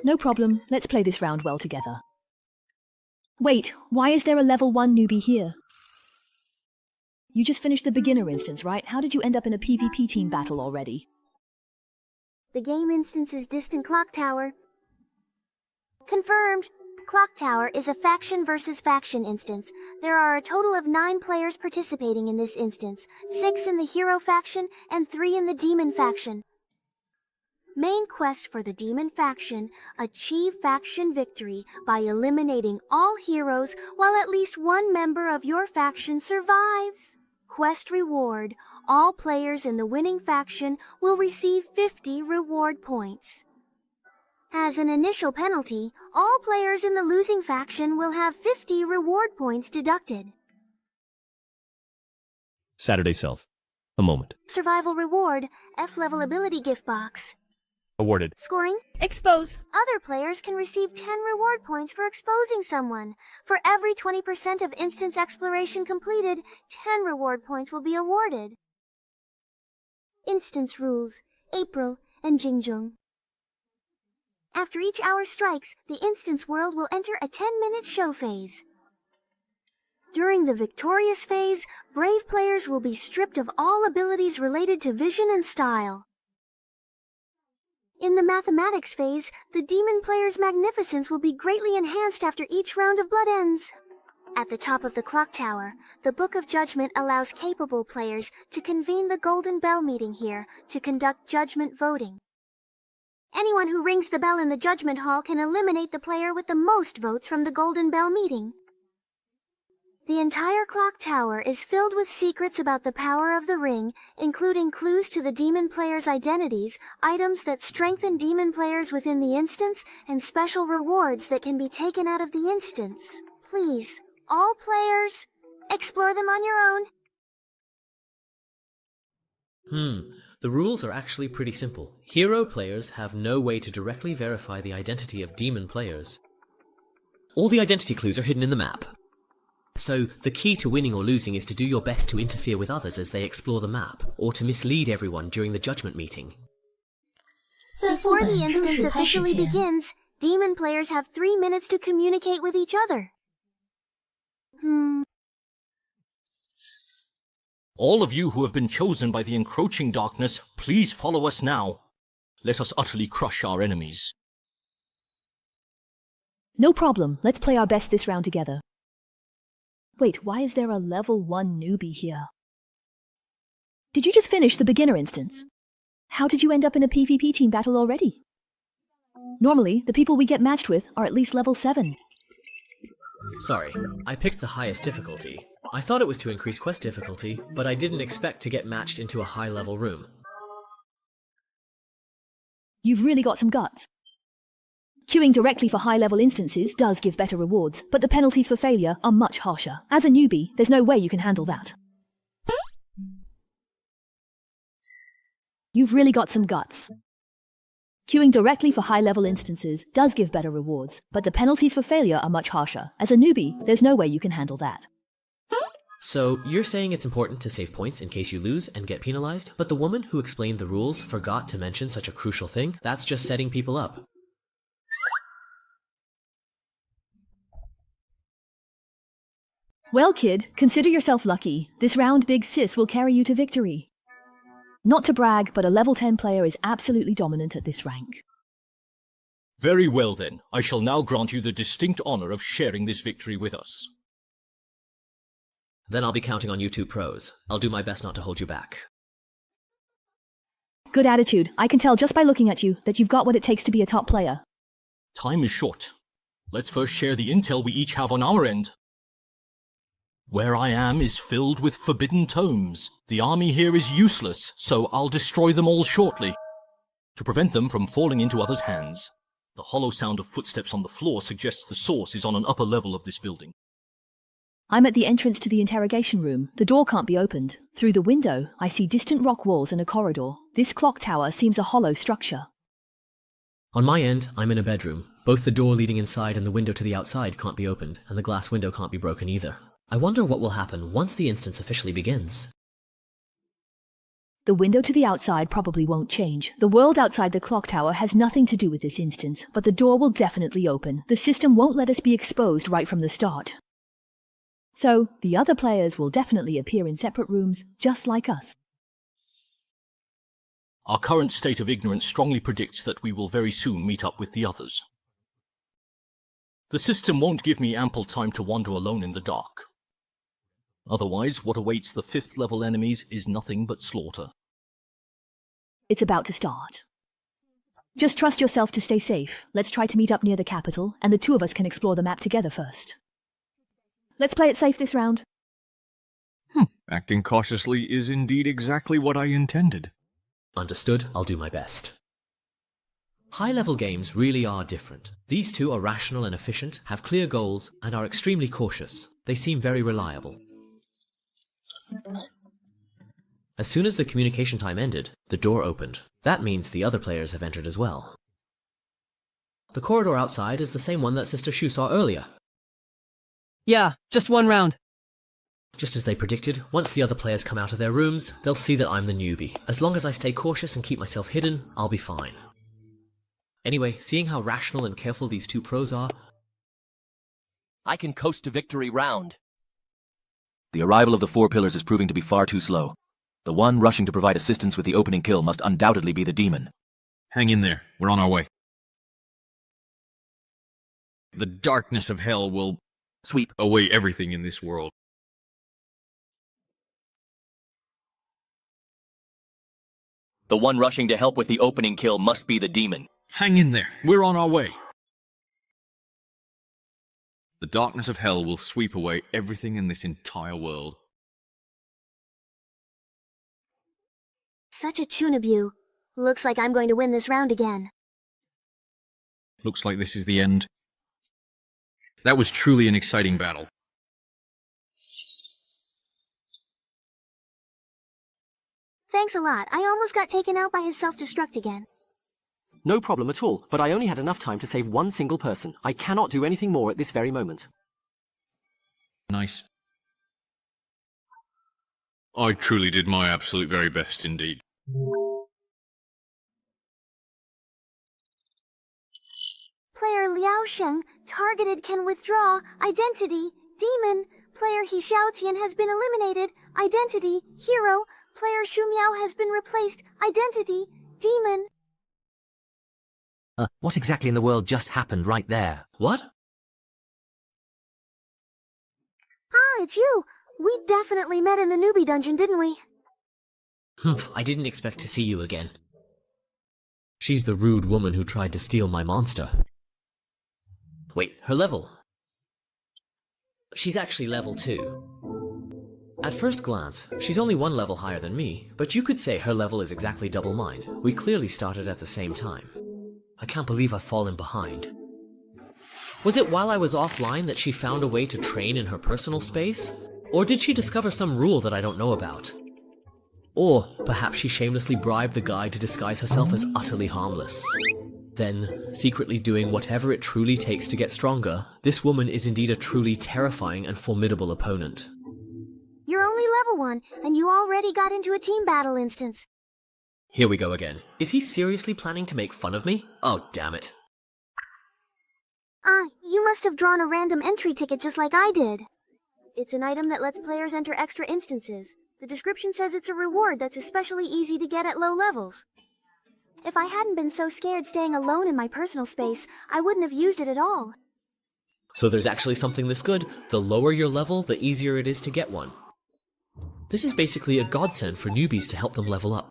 No problem. Let's play this round well together. Wait, why is there a level 1 newbie here? You just finished the beginner instance, right? How did you end up in a PvP team battle already? The game instance is Distant Clocktower. Confirmed! Clocktower is a faction versus faction instance. There are a total of 9 players participating in this instance, 6 in the hero faction and 3 in the demon faction. Main quest for the demon faction: achieve faction victory by eliminating all heroes while at least 1 member of your faction survives. Quest reward: all players in the winning faction will receive 50 reward points. As an initial penalty, all players in the losing faction will have 50 reward points deducted. Saturday Self. A moment. Survival reward, F-level ability gift box. Awarded. Scoring? Expose. Other players can receive 10 reward points for exposing someone. For every 20% of instance exploration completed, 10 reward points will be awarded. Instance rules, April and Jingjung. After each hour strikes, the instance world will enter a 10-minute show phase. During the victorious phase, brave players will be stripped of all abilities related to vision and style. In the mathematics phase, the demon player's magnificence will be greatly enhanced after each round of blood ends. At the top of the clock tower, the Book of Judgment allows capable players to convene the Golden Bell meeting here to conduct judgment voting. Anyone who rings the bell in the Judgment Hall can eliminate the player with the most votes from the Golden Bell meeting. The entire clock tower is filled with secrets about the power of the ring, including clues to the demon players' identities, items that strengthen demon players within the instance, and special rewards that can be taken out of the instance. Please, all players, explore them on your own. The rules are actually pretty simple. Hero players have no way to directly verify the identity of demon players. All the identity clues are hidden in the map. So, the key to winning or losing is to do your best to interfere with others as they explore the map, or to mislead everyone during the judgment meeting. Before the instance officially begins, demon players have 3 minutes to communicate with each other. All of you who have been chosen by the encroaching darkness, please follow us now. Let us utterly crush our enemies. No problem. Let's play our best this round together. Wait, why is there a level 1 newbie here? Did you just finish the beginner instance? How did you end up in a PvP team battle already? Normally, the people we get matched with are at least level 7. Sorry, I picked the highest difficulty. I thought it was to increase quest difficulty, but I didn't expect to get matched into a high-level room. You've really got some guts. Queuing directly for high-level instances does give better rewards, but the penalties for failure are much harsher. As a newbie, there's no way you can handle that. You've really got some guts. Queuing directly for high-level instances does give better rewards, but the penalties for failure are much harsher. As a newbie, there's no way you can handle that. So, you're saying it's important to save points in case you lose and get penalized, but the woman who explained the rules forgot to mention such a crucial thing? That's just setting people up. Well, kid, consider yourself lucky. This round Big Sis will carry you to victory. Not to brag, but a level 10 player is absolutely dominant at this rank. Very well then, I shall now grant you the distinct honor of sharing this victory with us. Then I'll be counting on you two pros. I'll do my best not to hold you back. Good attitude. I can tell just by looking at you that you've got what it takes to be a top player. Time is short. Let's first share the intel we each have on our end. Where I am is filled with forbidden tomes. The army here is useless, so I'll destroy them all shortly, to prevent them from falling into others' hands. The hollow sound of footsteps on the floor suggests the source is on an upper level of this building. I'm at the entrance to the interrogation room. The door can't be opened. Through the window, I see distant rock walls and a corridor. This clock tower seems a hollow structure. On my end, I'm in a bedroom. Both the door leading inside and the window to the outside can't be opened, and the glass window can't be broken either. I wonder what will happen once the instance officially begins. The window to the outside probably won't change. The world outside the clock tower has nothing to do with this instance, but the door will definitely open. The system won't let us be exposed right from the start. So, the other players will definitely appear in separate rooms, just like us. Our current state of ignorance strongly predicts that we will very soon meet up with the others. The system won't give me ample time to wander alone in the dark. Otherwise, what awaits the 5th level enemies is nothing but slaughter. It's about to start. Just trust yourself to stay safe. Let's try to meet up near the capital, and the two of us can explore the map together first. Let's play it safe this round. Acting cautiously is indeed exactly what I intended. Understood. I'll do my best. High-level games really are different. These two are rational and efficient, have clear goals, and are extremely cautious. They seem very reliable. As soon as the communication time ended, the door opened. That means the other players have entered as well. The corridor outside is the same one that Sister Shu saw earlier. Yeah, just one round. Just as they predicted, once the other players come out of their rooms, they'll see that I'm the newbie. As long as I stay cautious and keep myself hidden, I'll be fine. Anyway, seeing how rational and careful these two pros are, I can coast to victory round. The arrival of the four pillars is proving to be far too slow. The one rushing to provide assistance with the opening kill must undoubtedly be the demon. Hang in there. We're on our way. The darkness of hell will sweep away everything in this world. The one rushing to help with the opening kill must be the demon. Hang in there. We're on our way. The darkness of hell will sweep away everything in this entire world. Such a Chunabu. Looks like I'm going to win this round again. Looks like this is the end. That was truly an exciting battle. Thanks a lot. I almost got taken out by his self-destruct again. No problem at all, but I only had enough time to save one single person. I cannot do anything more at this very moment. Nice. I truly did my absolute very best indeed. Player Liao Sheng, targeted, can withdraw. Identity, demon. Player He Xiaotian has been eliminated. Identity, hero. Player Shu Miao has been replaced. Identity, demon. What exactly in the world just happened right there? What? Ah, it's you. We definitely met in the newbie dungeon, didn't we? I didn't expect to see you again. She's the rude woman who tried to steal my monster. Wait, her level? She's actually level 2. At first glance, she's only one level higher than me, but you could say her level is exactly double mine. We clearly started at the same time. I can't believe I've fallen behind. Was it while I was offline that she found a way to train in her personal space? Or did she discover some rule that I don't know about? Or perhaps she shamelessly bribed the guy to disguise herself as utterly harmless. Then, secretly doing whatever it truly takes to get stronger, this woman is indeed a truly terrifying and formidable opponent. You're only level 1, and you already got into a team battle instance. Here we go again. Is he seriously planning to make fun of me? Oh, damn it. You must have drawn a random entry ticket just like I did. It's an item that lets players enter extra instances. The description says it's a reward that's especially easy to get at low levels. If I hadn't been so scared staying alone in my personal space, I wouldn't have used it at all. So there's actually something this good. The lower your level, the easier it is to get one. This is basically a godsend for newbies to help them level up.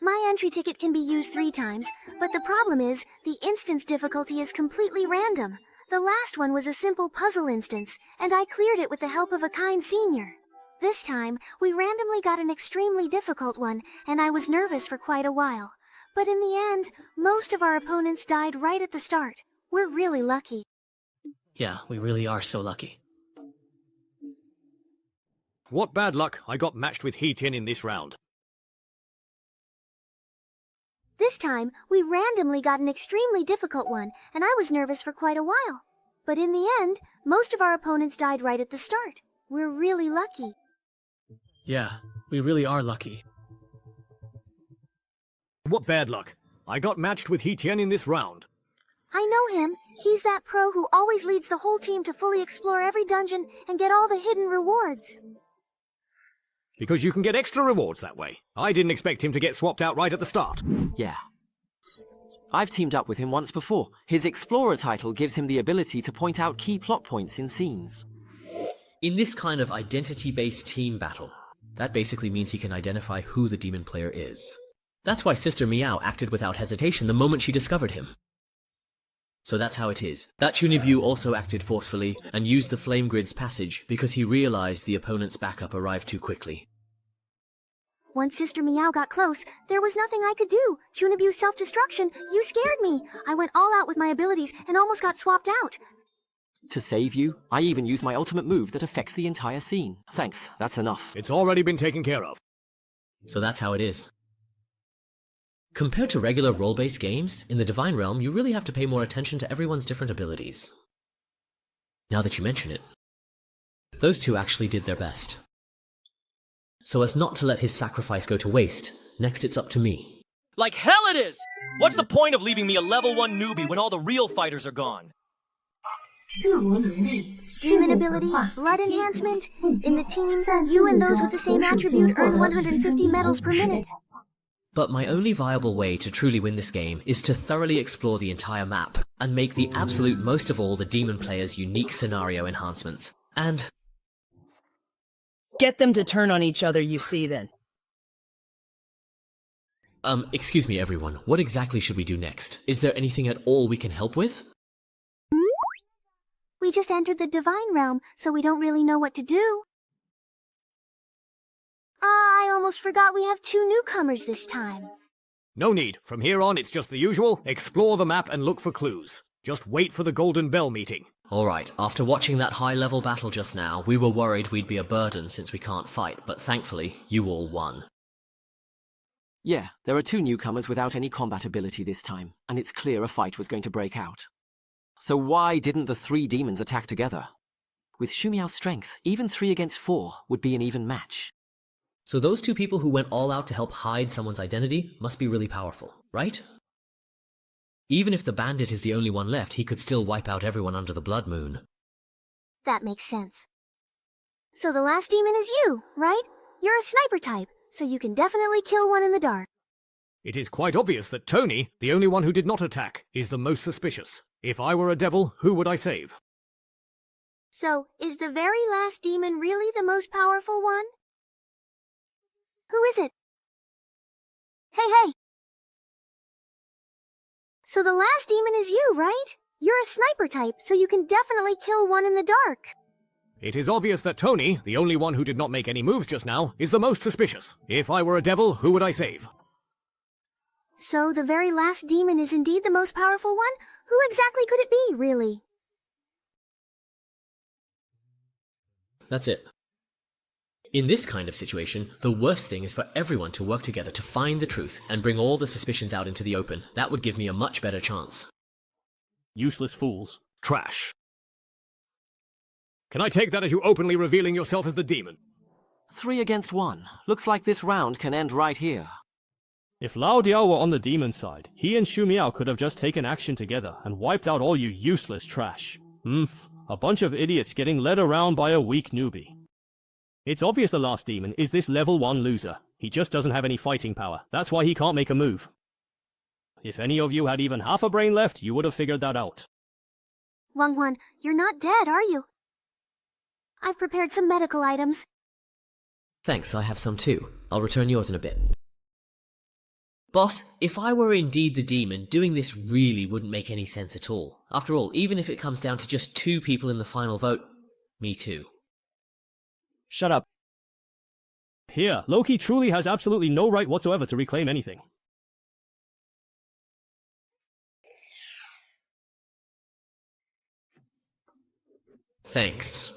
My entry ticket can be used 3 times, but the problem is, the instance difficulty is completely random. The last one was a simple puzzle instance, and I cleared it with the help of a kind senior. This time, we randomly got an extremely difficult one, and I was nervous for quite a while. But in the end, most of our opponents died right at the start. We're really lucky. Yeah, we really are so lucky. What bad luck, I got matched with He Tian in this round. This time, we randomly got an extremely difficult one, and I was nervous for quite a while. But in the end, most of our opponents died right at the start. We're really lucky. Yeah, we really are lucky. What bad luck, I got matched with He Tian in this round. I know him. He's that pro who always leads the whole team to fully explore every dungeon and get all the hidden rewards. Because you can get extra rewards that way. I didn't expect him to get swapped out right at the start. Yeah. I've teamed up with him once before. His Explorer title gives him the ability to point out key plot points in scenes. In this kind of identity-based team battle, that basically means he can identify who the demon player is. That's why Sister Meow acted without hesitation the moment she discovered him. So that's how it is. That Chunibu also acted forcefully and used the Flame Grid's passage because he realized the opponent's backup arrived too quickly. Once Sister Meow got close, there was nothing I could do. Chun abused self-destruction. You scared me. I went all out with my abilities and almost got swapped out. To save you, I even used my ultimate move that affects the entire scene. Thanks, that's enough. It's already been taken care of. So that's how it is. Compared to regular role-based games, in the Divine Realm you really have to pay more attention to everyone's different abilities. Now that you mention it, those two actually did their best. So as not to let his sacrifice go to waste, next it's up to me. Like hell it is! What's the point of leaving me a level 1 newbie when all the real fighters are gone? Demon ability, blood enhancement. In the team, you and those with the same attribute earn 150 medals per minute. But my only viable way to truly win this game is to thoroughly explore the entire map, and make the absolute most of all the demon player's unique scenario enhancements. And get them to turn on each other, you see, then. Excuse me everyone, what exactly should we do next? Is there anything at all we can help with? We just entered the Divine Realm, so we don't really know what to do. I almost forgot we have 2 newcomers this time. No need. From here on, it's just the usual. Explore the map and look for clues. Just wait for the Golden Bell meeting. Alright, after watching that high-level battle just now, we were worried we'd be a burden since we can't fight, but thankfully, you all won. Yeah, there are 2 newcomers without any combat ability this time, and it's clear a fight was going to break out. So why didn't the 3 demons attack together? With Shumiao's strength, even 3 against 4 would be an even match. So those 2 people who went all out to help hide someone's identity must be really powerful, right? Even if the bandit is the only one left, he could still wipe out everyone under the Blood Moon. That makes sense. So the last demon is you, right? You're a sniper type, so you can definitely kill one in the dark. It is quite obvious that Tony, the only one who did not attack, is the most suspicious. If I were a devil, who would I save? So, is the very last demon really the most powerful one? Who is it? Hey! So the last demon is you, right? You're a sniper type, so you can definitely kill one in the dark. It is obvious that Tony, the only one who did not make any moves just now, is the most suspicious. If I were a devil, who would I save? So the very last demon is indeed the most powerful one? Who exactly could it be, really? That's it. In this kind of situation, the worst thing is for everyone to work together to find the truth and bring all the suspicions out into the open. That would give me a much better chance. Useless fools. Trash. Can I take that as you openly revealing yourself as the demon? 3 against 1. Looks like this round can end right here. If Lao Diao were on the demon side, he and Shu Miao could have just taken action together and wiped out all you useless trash. A bunch of idiots getting led around by a weak newbie. It's obvious the last demon is this level 1 loser. He just doesn't have any fighting power. That's why he can't make a move. If any of you had even half a brain left, you would have figured that out. Wang, you're not dead, are you? I've prepared some medical items. Thanks, I have some too. I'll return yours in a bit. Boss, if I were indeed the demon, doing this really wouldn't make any sense at all. After all, even if it comes down to just 2 people in the final vote, me too. Shut up. Here, Loki truly has absolutely no right whatsoever to reclaim anything. Thanks.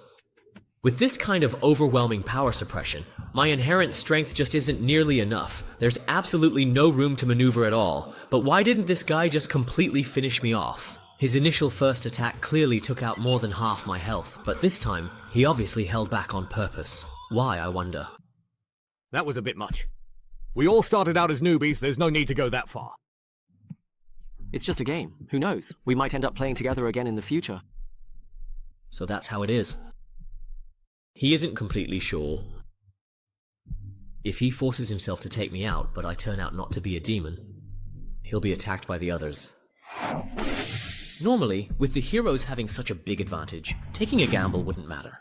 With this kind of overwhelming power suppression, my inherent strength just isn't nearly enough. There's absolutely no room to maneuver at all. But why didn't this guy just completely finish me off? His initial first attack clearly took out more than half my health, but this time, he obviously held back on purpose. Why, I wonder? That was a bit much. We all started out as newbies, there's no need to go that far. It's just a game. Who knows? We might end up playing together again in the future. So that's how it is. He isn't completely sure. If he forces himself to take me out, but I turn out not to be a demon, he'll be attacked by the others. Normally, with the heroes having such a big advantage, taking a gamble wouldn't matter.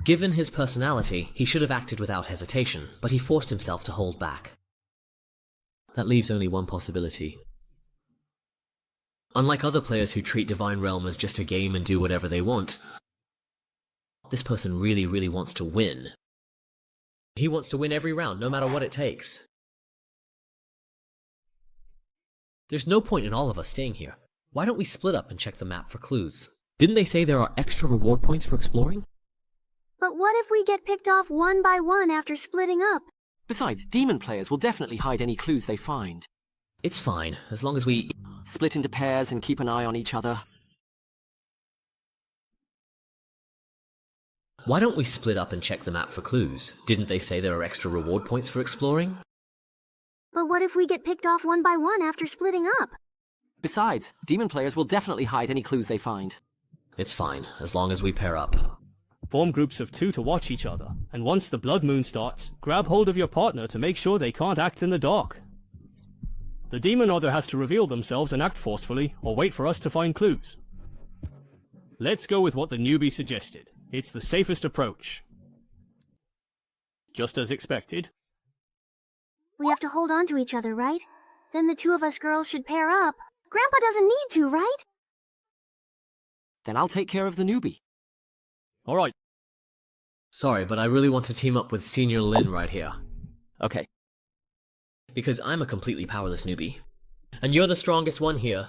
Given his personality, he should have acted without hesitation, but he forced himself to hold back. That leaves only one possibility. Unlike other players who treat Divine Realm as just a game and do whatever they want, this person really wants to win. He wants to win every round, no matter what it takes. There's no point in all of us staying here. Why don't we split up and check the map for clues? Didn't they say there are extra reward points for exploring? But what if we get picked off one by one after splitting up? Besides, demon players will definitely hide any clues they find. It's fine, as long as we split into pairs and keep an eye on each other. Why don't we split up and check the map for clues? Didn't they say there are extra reward points for exploring? But what if we get picked off one by one after splitting up? Besides, demon players will definitely hide any clues they find. It's fine, as long as we pair up. Form groups of 2 to watch each other, and once the blood moon starts, grab hold of your partner to make sure they can't act in the dark. The demon either has to reveal themselves and act forcefully, or wait for us to find clues. Let's go with what the newbie suggested. It's the safest approach. Just as expected. We have to hold on to each other, right? Then the 2 of us girls should pair up. Grandpa doesn't need to, right? Then I'll take care of the newbie. Alright. Sorry, but I really want to team up with Senior Lin right here. Okay. Because I'm a completely powerless newbie. And you're the strongest one here.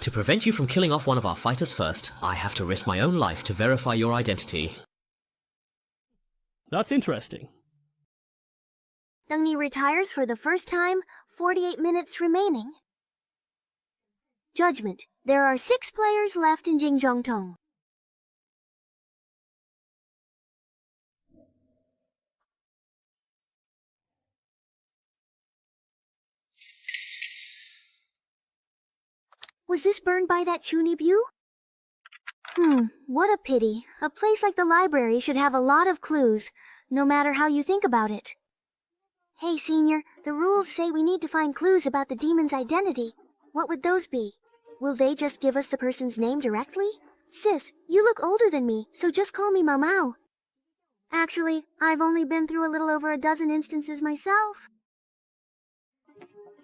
To prevent you from killing off one of our fighters first, I have to risk my own life to verify your identity. That's interesting. Dengni retires for the first time, 48 minutes remaining. Judgment. There are 6 players left in Jingzhongtong. Was this burned by that Chunibu? What a pity. A place like the library should have a lot of clues, no matter how you think about it. Hey, Senior, the rules say we need to find clues about the demon's identity. What would those be? Will they just give us the person's name directly? Sis, you look older than me, so just call me Mao Mao. Actually, I've only been through a little over a dozen instances myself.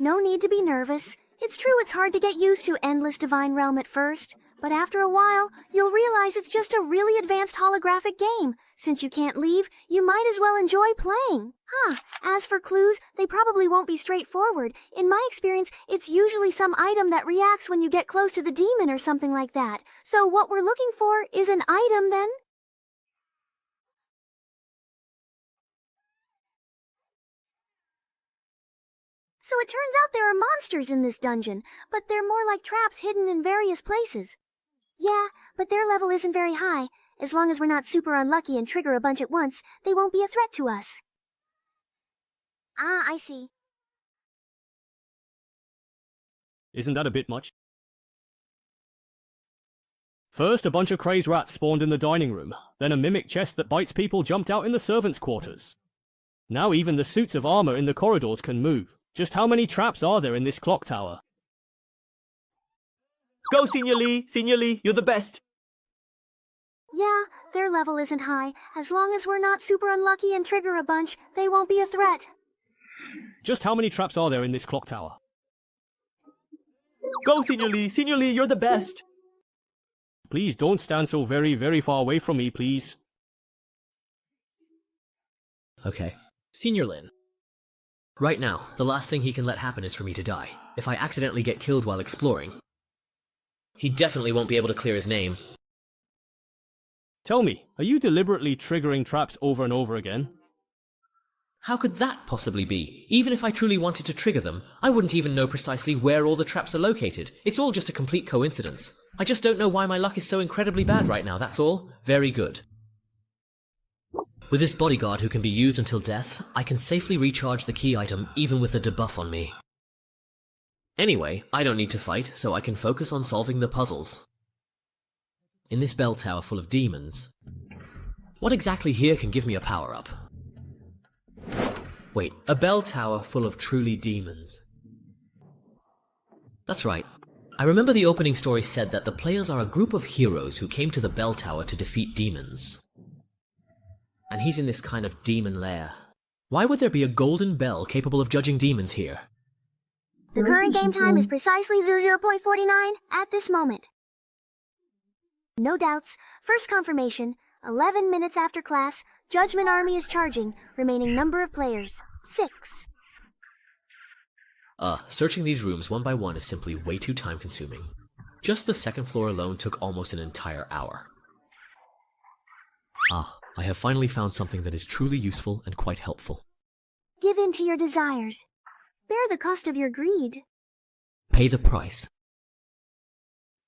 No need to be nervous. It's true it's hard to get used to Endless Divine Realm at first, but after a while, you'll realize it's just a really advanced holographic game. Since you can't leave, you might as well enjoy playing. As for clues, they probably won't be straightforward. In my experience, it's usually some item that reacts when you get close to the demon or something like that. So what we're looking for is an item then? So it turns out there are monsters in this dungeon, but they're more like traps hidden in various places. Yeah, but their level isn't very high. As long as we're not super unlucky and trigger a bunch at once, they won't be a threat to us. I see. Isn't that a bit much? First, a bunch of crazed rats spawned in the dining room. Then a mimic chest that bites people jumped out in the servants' quarters. Now even the suits of armor in the corridors can move. Just how many traps are there in this clock tower? Go, Senior Lee! Senior Lee, you're the best! Yeah, their level isn't high. As long as we're not super unlucky and trigger a bunch, they won't be a threat. Just how many traps are there in this clock tower? Go, Senior Lee! Senior Lee, you're the best! Please don't stand so very, very far away from me, please. Okay. Senior Lin. Right now, the last thing he can let happen is for me to die. If I accidentally get killed while exploring, he definitely won't be able to clear his name. Tell me, are you deliberately triggering traps over and over again? How could that possibly be? Even if I truly wanted to trigger them, I wouldn't even know precisely where all the traps are located. It's all just a complete coincidence. I just don't know why my luck is so incredibly bad right now, that's all. Very good. With this bodyguard who can be used until death, I can safely recharge the key item even with a debuff on me. Anyway, I don't need to fight, so I can focus on solving the puzzles. In this bell tower full of demons, what exactly here can give me a power-up? Wait, a bell tower full of truly demons. That's right. I remember the opening story said that the players are a group of heroes who came to the bell tower to defeat demons. And he's in this kind of demon lair. Why would there be a golden bell capable of judging demons here? The current game time is precisely 00.49 at this moment. No doubts. First confirmation, 11 minutes after class, Judgment Army is charging. Remaining number of players, 6. Searching these rooms one by one is simply way too time-consuming. Just the second floor alone took almost an entire hour. I have finally found something that is truly useful and quite helpful. Give in to your desires. Bear the cost of your greed. Pay the price.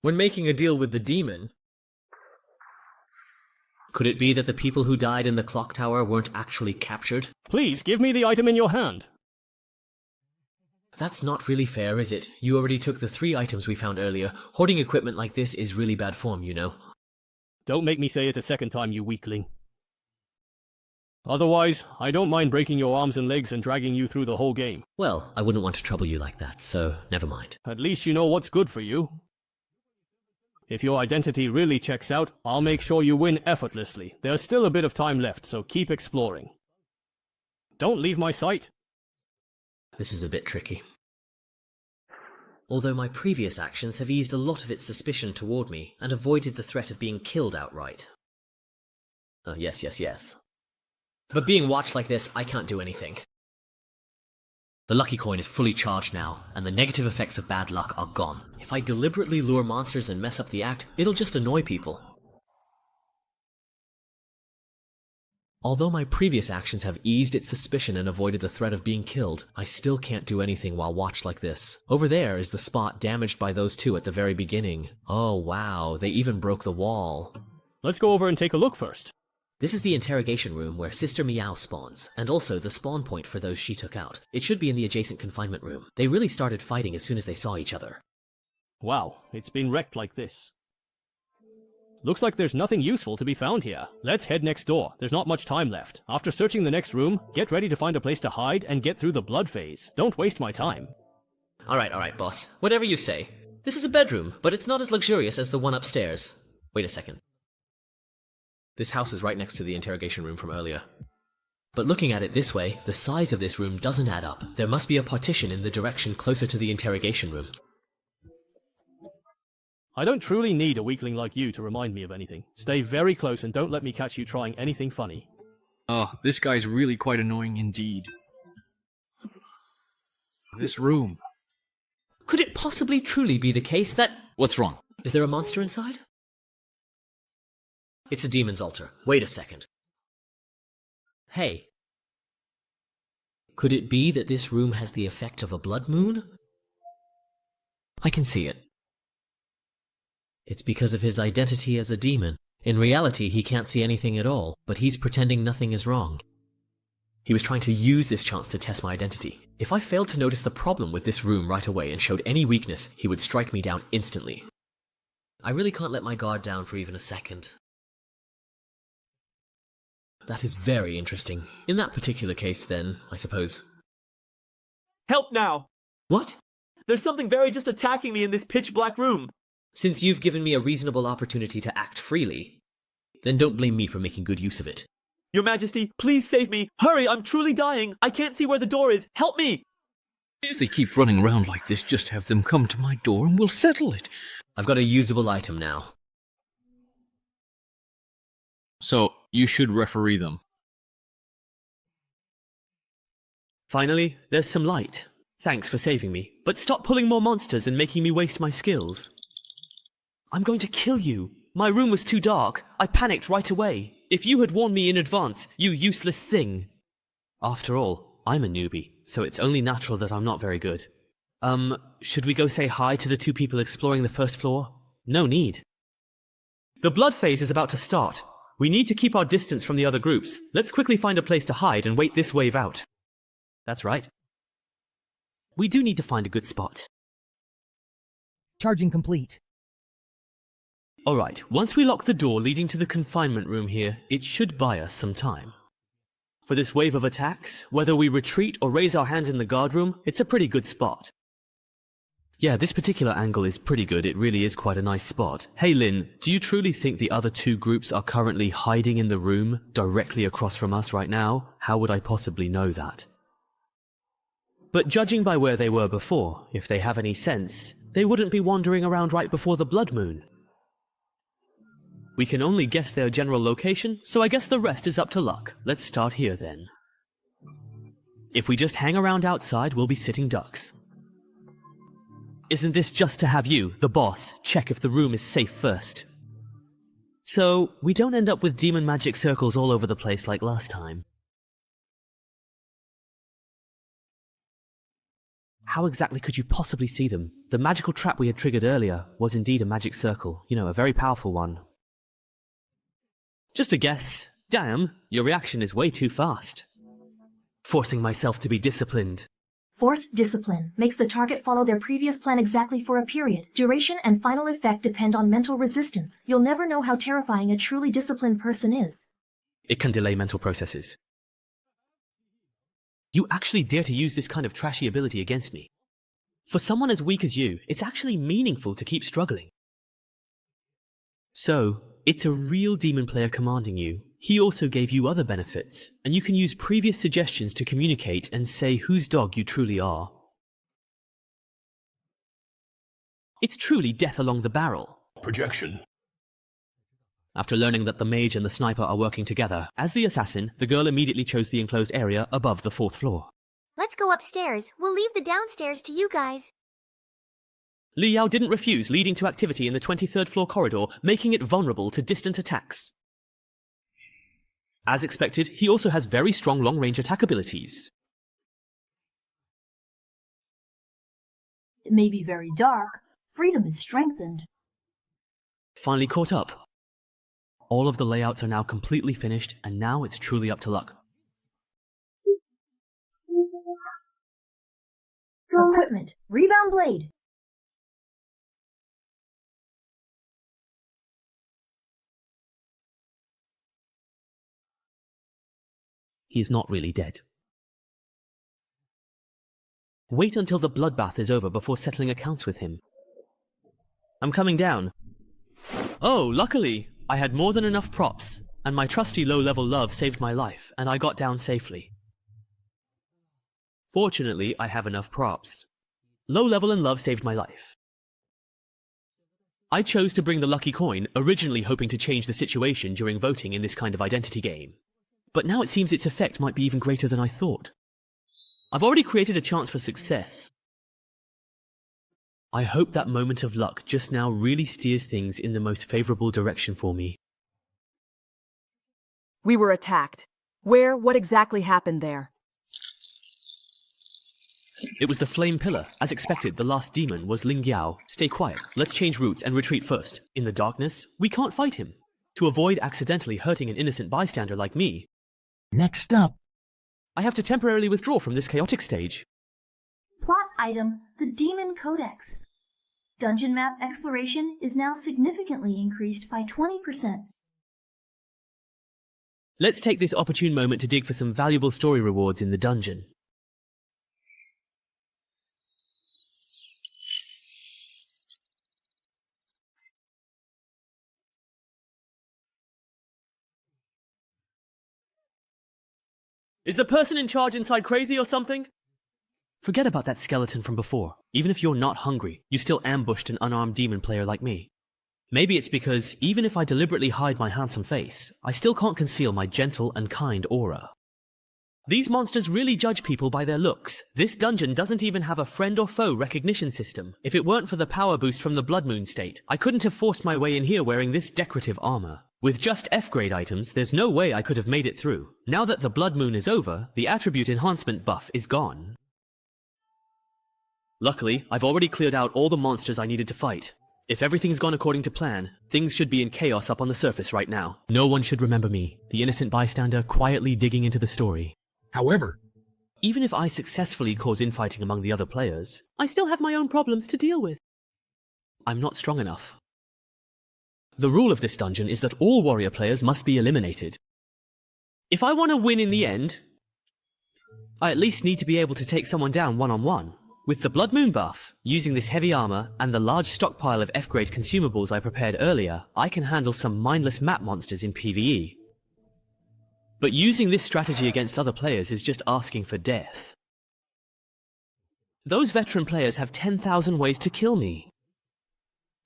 When making a deal with the demon... Could it be that the people who died in the clock tower weren't actually captured? Please, give me the item in your hand. That's not really fair, is it? You already took the 3 items we found earlier. Hoarding equipment like this is really bad form, you know. Don't make me say it a second time, you weakling. Otherwise, I don't mind breaking your arms and legs and dragging you through the whole game. Well, I wouldn't want to trouble you like that, so never mind. At least you know what's good for you. If your identity really checks out, I'll make sure you win effortlessly. There's still a bit of time left, so keep exploring. Don't leave my sight. This is a bit tricky. Although my previous actions have eased a lot of its suspicion toward me and avoided the threat of being killed outright. Yes. But being watched like this, I can't do anything. The lucky coin is fully charged now, and the negative effects of bad luck are gone. If I deliberately lure monsters and mess up the act, it'll just annoy people. Although my previous actions have eased its suspicion and avoided the threat of being killed, I still can't do anything while watched like this. Over there is the spot damaged by those 2 at the very beginning. Oh wow, they even broke the wall. Let's go over and take a look first. This is the interrogation room where Sister Meow spawns, and also the spawn point for those she took out. It should be in the adjacent confinement room. They really started fighting as soon as they saw each other. Wow, it's been wrecked like this. Looks like there's nothing useful to be found here. Let's head next door. There's not much time left. After searching the next room, get ready to find a place to hide and get through the blood phase. Don't waste my time. Alright, boss. Whatever you say. This is a bedroom, but it's not as luxurious as the one upstairs. Wait a second. This house is right next to the interrogation room from earlier. But looking at it this way, the size of this room doesn't add up. There must be a partition in the direction closer to the interrogation room. I don't truly need a weakling like you to remind me of anything. Stay very close and don't let me catch you trying anything funny. Oh, this guy's really quite annoying indeed. This room. Could it possibly truly be the case that... What's wrong? Is there a monster inside? It's a demon's altar. Wait a second. Hey. Could it be that this room has the effect of a blood moon? I can see it. It's because of his identity as a demon. In reality, he can't see anything at all, but he's pretending nothing is wrong. He was trying to use this chance to test my identity. If I failed to notice the problem with this room right away and showed any weakness, he would strike me down instantly. I really can't let my guard down for even a second. That is very interesting. In that particular case, then, I suppose. Help now! What? There's something very just attacking me in this pitch-black room. Since you've given me a reasonable opportunity to act freely, then don't blame me for making good use of it. Your Majesty, please save me! Hurry, I'm truly dying! I can't see where the door is! Help me! If they keep running around like this, just have them come to my door and we'll settle it. I've got a usable item now. So, you should referee them. Finally, there's some light. Thanks for saving me, but stop pulling more monsters and making me waste my skills. I'm going to kill you. My room was too dark. I panicked right away. If you had warned me in advance, you useless thing. After all, I'm a newbie, so it's only natural that I'm not very good. Should we go say hi to the 2 people exploring the first floor? No need. The blood phase is about to start. We need to keep our distance from the other groups. Let's quickly find a place to hide and wait this wave out. That's right. We do need to find a good spot. Charging complete. Alright, once we lock the door leading to the confinement room here, it should buy us some time. For this wave of attacks, whether we retreat or raise our hands in the guard room, it's a pretty good spot. Yeah, this particular angle is pretty good. It really is quite a nice spot. Hey Lynn, do you truly think the other 2 groups are currently hiding in the room directly across from us right now? How would I possibly know that? But judging by where they were before, if they have any sense, they wouldn't be wandering around right before the blood moon. We can only guess their general location, so I guess the rest is up to luck. Let's start here then. If we just hang around outside, we'll be sitting ducks. Isn't this just to have you, the boss, check if the room is safe first? So, we don't end up with demon magic circles all over the place like last time. How exactly could you possibly see them? The magical trap we had triggered earlier was indeed a magic circle, you know, a very powerful one. Just a guess. Damn, your reaction is way too fast. Forcing myself to be disciplined. Forced discipline makes the target follow their previous plan exactly for a period. Duration and final effect depend on mental resistance. You'll never know how terrifying a truly disciplined person is. It can delay mental processes. You actually dare to use this kind of trashy ability against me. For someone as weak as you, it's actually meaningful to keep struggling. So, it's a real demon player commanding you. He also gave you other benefits, and you can use previous suggestions to communicate and say whose dog you truly are. It's truly death along the barrel. Projection. After learning that the mage and the sniper are working together, as the assassin, the girl immediately chose the enclosed area above the 4th floor. Let's go upstairs. We'll leave the downstairs to you guys. Li Yao didn't refuse, leading to activity in the 23rd floor corridor, making it vulnerable to distant attacks. As expected, he also has very strong long-range attack abilities. It may be very dark. Freedom is strengthened. Finally caught up. All of the layouts are now completely finished, and now it's truly up to luck. Equipment. Rebound blade. He is not really dead. Wait until the bloodbath is over before settling accounts with him. I'm coming down. Oh, luckily, I had more than enough props, and my trusty low-level love saved my life, and I got down safely. Fortunately, I have enough props. Low-level and love saved my life. I chose to bring the lucky coin, originally hoping to change the situation during voting in this kind of identity game. But now it seems its effect might be even greater than I thought. I've already created a chance for success. I hope that moment of luck just now really steers things in the most favorable direction for me. We were attacked. Where? What exactly happened there? It was the flame pillar. As expected, the last demon was Ling Yao. Stay quiet. Let's change routes and retreat first. In the darkness, we can't fight him. To avoid accidentally hurting an innocent bystander like me, next up, I have to temporarily withdraw from this chaotic stage. Plot item, the Demon Codex. Dungeon map exploration is now significantly increased by 20%. Let's take this opportune moment to dig for some valuable story rewards in the dungeon. Is the person in charge inside crazy or something? Forget about that skeleton from before. Even if you're not hungry, you still ambushed an unarmed demon player like me. Maybe it's because, even if I deliberately hide my handsome face, I still can't conceal my gentle and kind aura. These monsters really judge people by their looks. This dungeon doesn't even have a friend or foe recognition system. If it weren't for the power boost from the Blood Moon state, I couldn't have forced my way in here wearing this decorative armor. With just F-grade items, there's no way I could have made it through. Now that the Blood Moon is over, the attribute enhancement buff is gone. Luckily, I've already cleared out all the monsters I needed to fight. If everything's gone according to plan, things should be in chaos up on the surface right now. No one should remember me, the innocent bystander quietly digging into the story. However, even if I successfully cause infighting among the other players, I still have my own problems to deal with. I'm not strong enough. The rule of this dungeon is that all warrior players must be eliminated. If I want to win in the end, I at least need to be able to take someone down one-on-one. With the Blood Moon buff, using this heavy armor, and the large stockpile of F-grade consumables I prepared earlier, I can handle some mindless map monsters in PvE. But using this strategy against other players is just asking for death. Those veteran players have 10,000 ways to kill me.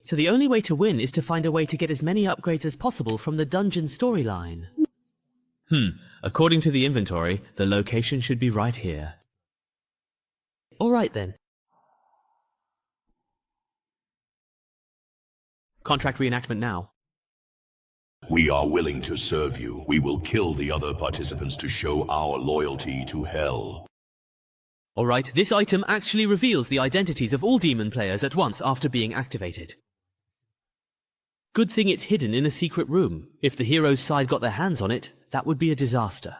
So the only way to win is to find a way to get as many upgrades as possible from the dungeon storyline. According to the inventory, the location should be right here. Alright then. Contract reenactment now. We are willing to serve you. We will kill the other participants to show our loyalty to hell. Alright, this item actually reveals the identities of all demon players at once after being activated. Good thing it's hidden in a secret room. If the hero's side got their hands on it, that would be a disaster.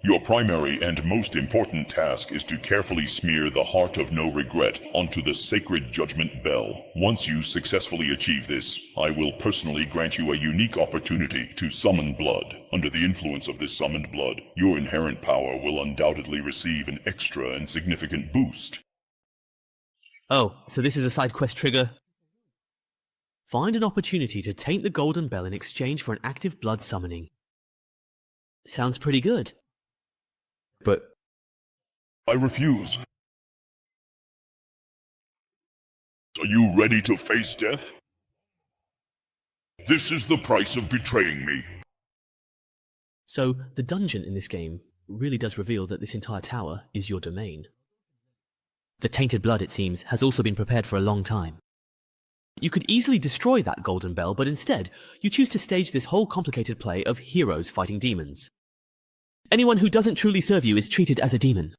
Your primary and most important task is to carefully smear the Heart of No Regret onto the sacred judgment bell. Once you successfully achieve this, I will personally grant you a unique opportunity to summon blood. Under the influence of this summoned blood, your inherent power will undoubtedly receive an extra and significant boost. Oh, so this is a side quest trigger? Find an opportunity to taint the golden bell in exchange for an active blood summoning. Sounds pretty good. But I refuse. Are you ready to face death? This is the price of betraying me. So, the dungeon in this game really does reveal that this entire tower is your domain. The tainted blood, it seems, has also been prepared for a long time. You could easily destroy that golden bell, but instead, you choose to stage this whole complicated play of heroes fighting demons. Anyone who doesn't truly serve you is treated as a demon.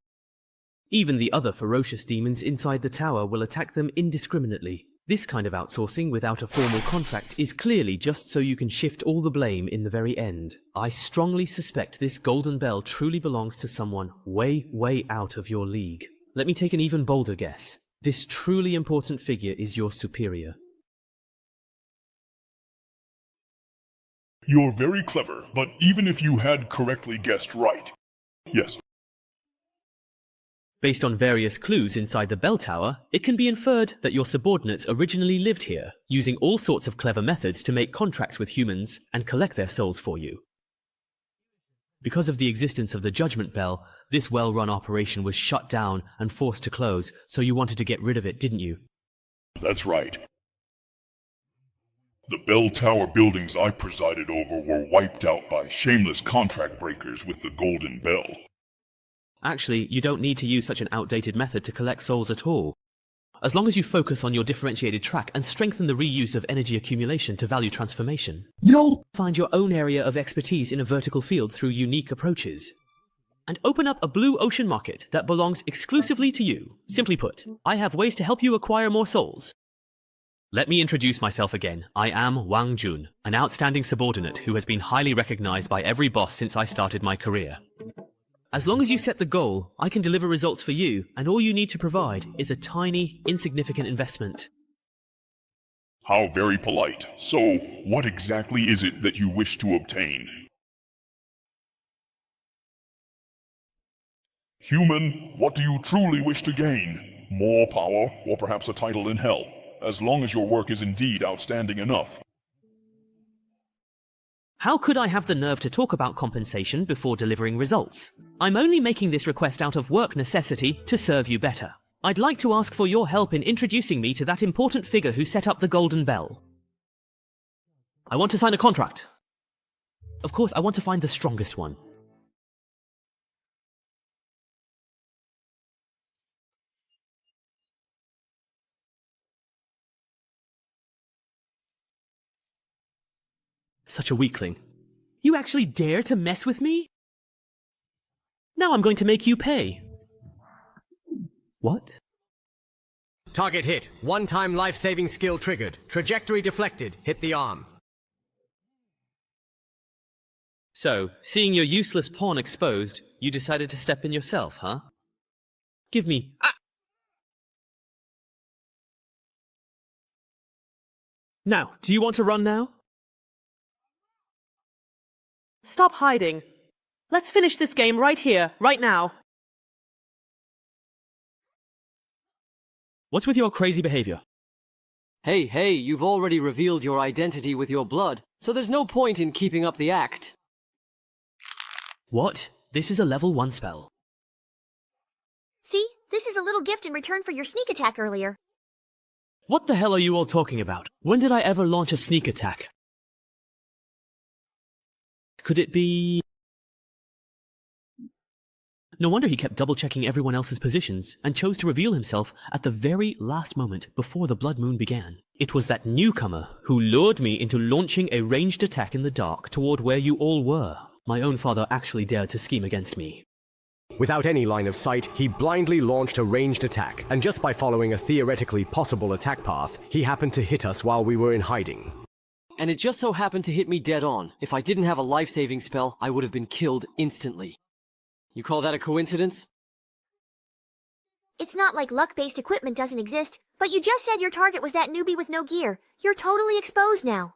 Even the other ferocious demons inside the tower will attack them indiscriminately. This kind of outsourcing without a formal contract is clearly just so you can shift all the blame in the very end. I strongly suspect this golden bell truly belongs to someone way, way out of your league. Let me take an even bolder guess. This truly important figure is your superior. You're very clever, but even if you had correctly guessed right, yes. Based on various clues inside the bell tower, it can be inferred that your subordinates originally lived here, using all sorts of clever methods to make contracts with humans and collect their souls for you. Because of the existence of the Judgment Bell, this well-run operation was shut down and forced to close, so you wanted to get rid of it, didn't you? That's right. The bell tower buildings I presided over were wiped out by shameless contract breakers with the Golden Bell. Actually, you don't need to use such an outdated method to collect souls at all. As long as you focus on your differentiated track and strengthen the reuse of energy accumulation to value transformation, you'll find your own area of expertise in a vertical field through unique approaches. And open up a blue ocean market that belongs exclusively to you. Simply put, I have ways to help you acquire more souls. Let me introduce myself again. I am Wang Jun, an outstanding subordinate who has been highly recognized by every boss since I started my career. As long as you set the goal, I can deliver results for you, and all you need to provide is a tiny, insignificant investment. How very polite. So, what exactly is it that you wish to obtain? Human, what do you truly wish to gain? More power, or perhaps a title in hell, as long as your work is indeed outstanding enough. How could I have the nerve to talk about compensation before delivering results? I'm only making this request out of work necessity to serve you better. I'd like to ask for your help in introducing me to that important figure who set up the Golden Bell. I want to sign a contract. Of course, I want to find the strongest one. Such a weakling. You actually dare to mess with me? Now I'm going to make you pay. What? Target hit. One-time life-saving skill triggered. Trajectory deflected. Hit the arm. So, seeing your useless pawn exposed, you decided to step in yourself, huh? Give me... Ah! Now, do you want to run now? Stop hiding. Let's finish this game right here, right now. What's with your crazy behavior? Hey, you've already revealed your identity with your blood, so there's no point in keeping up the act. What? This is a level 1 spell. See? This is a little gift in return for your sneak attack earlier. What the hell are you all talking about? When did I ever launch a sneak attack? Could it be... No wonder he kept double-checking everyone else's positions and chose to reveal himself at the very last moment before the blood moon began. It was that newcomer who lured me into launching a ranged attack in the dark toward where you all were. My own father actually dared to scheme against me. Without any line of sight, he blindly launched a ranged attack, and just by following a theoretically possible attack path, he happened to hit us while we were in hiding. And it just so happened to hit me dead on. If I didn't have a life-saving spell, I would have been killed instantly. You call that a coincidence? It's not like luck-based equipment doesn't exist, but you just said your target was that newbie with no gear. You're totally exposed now.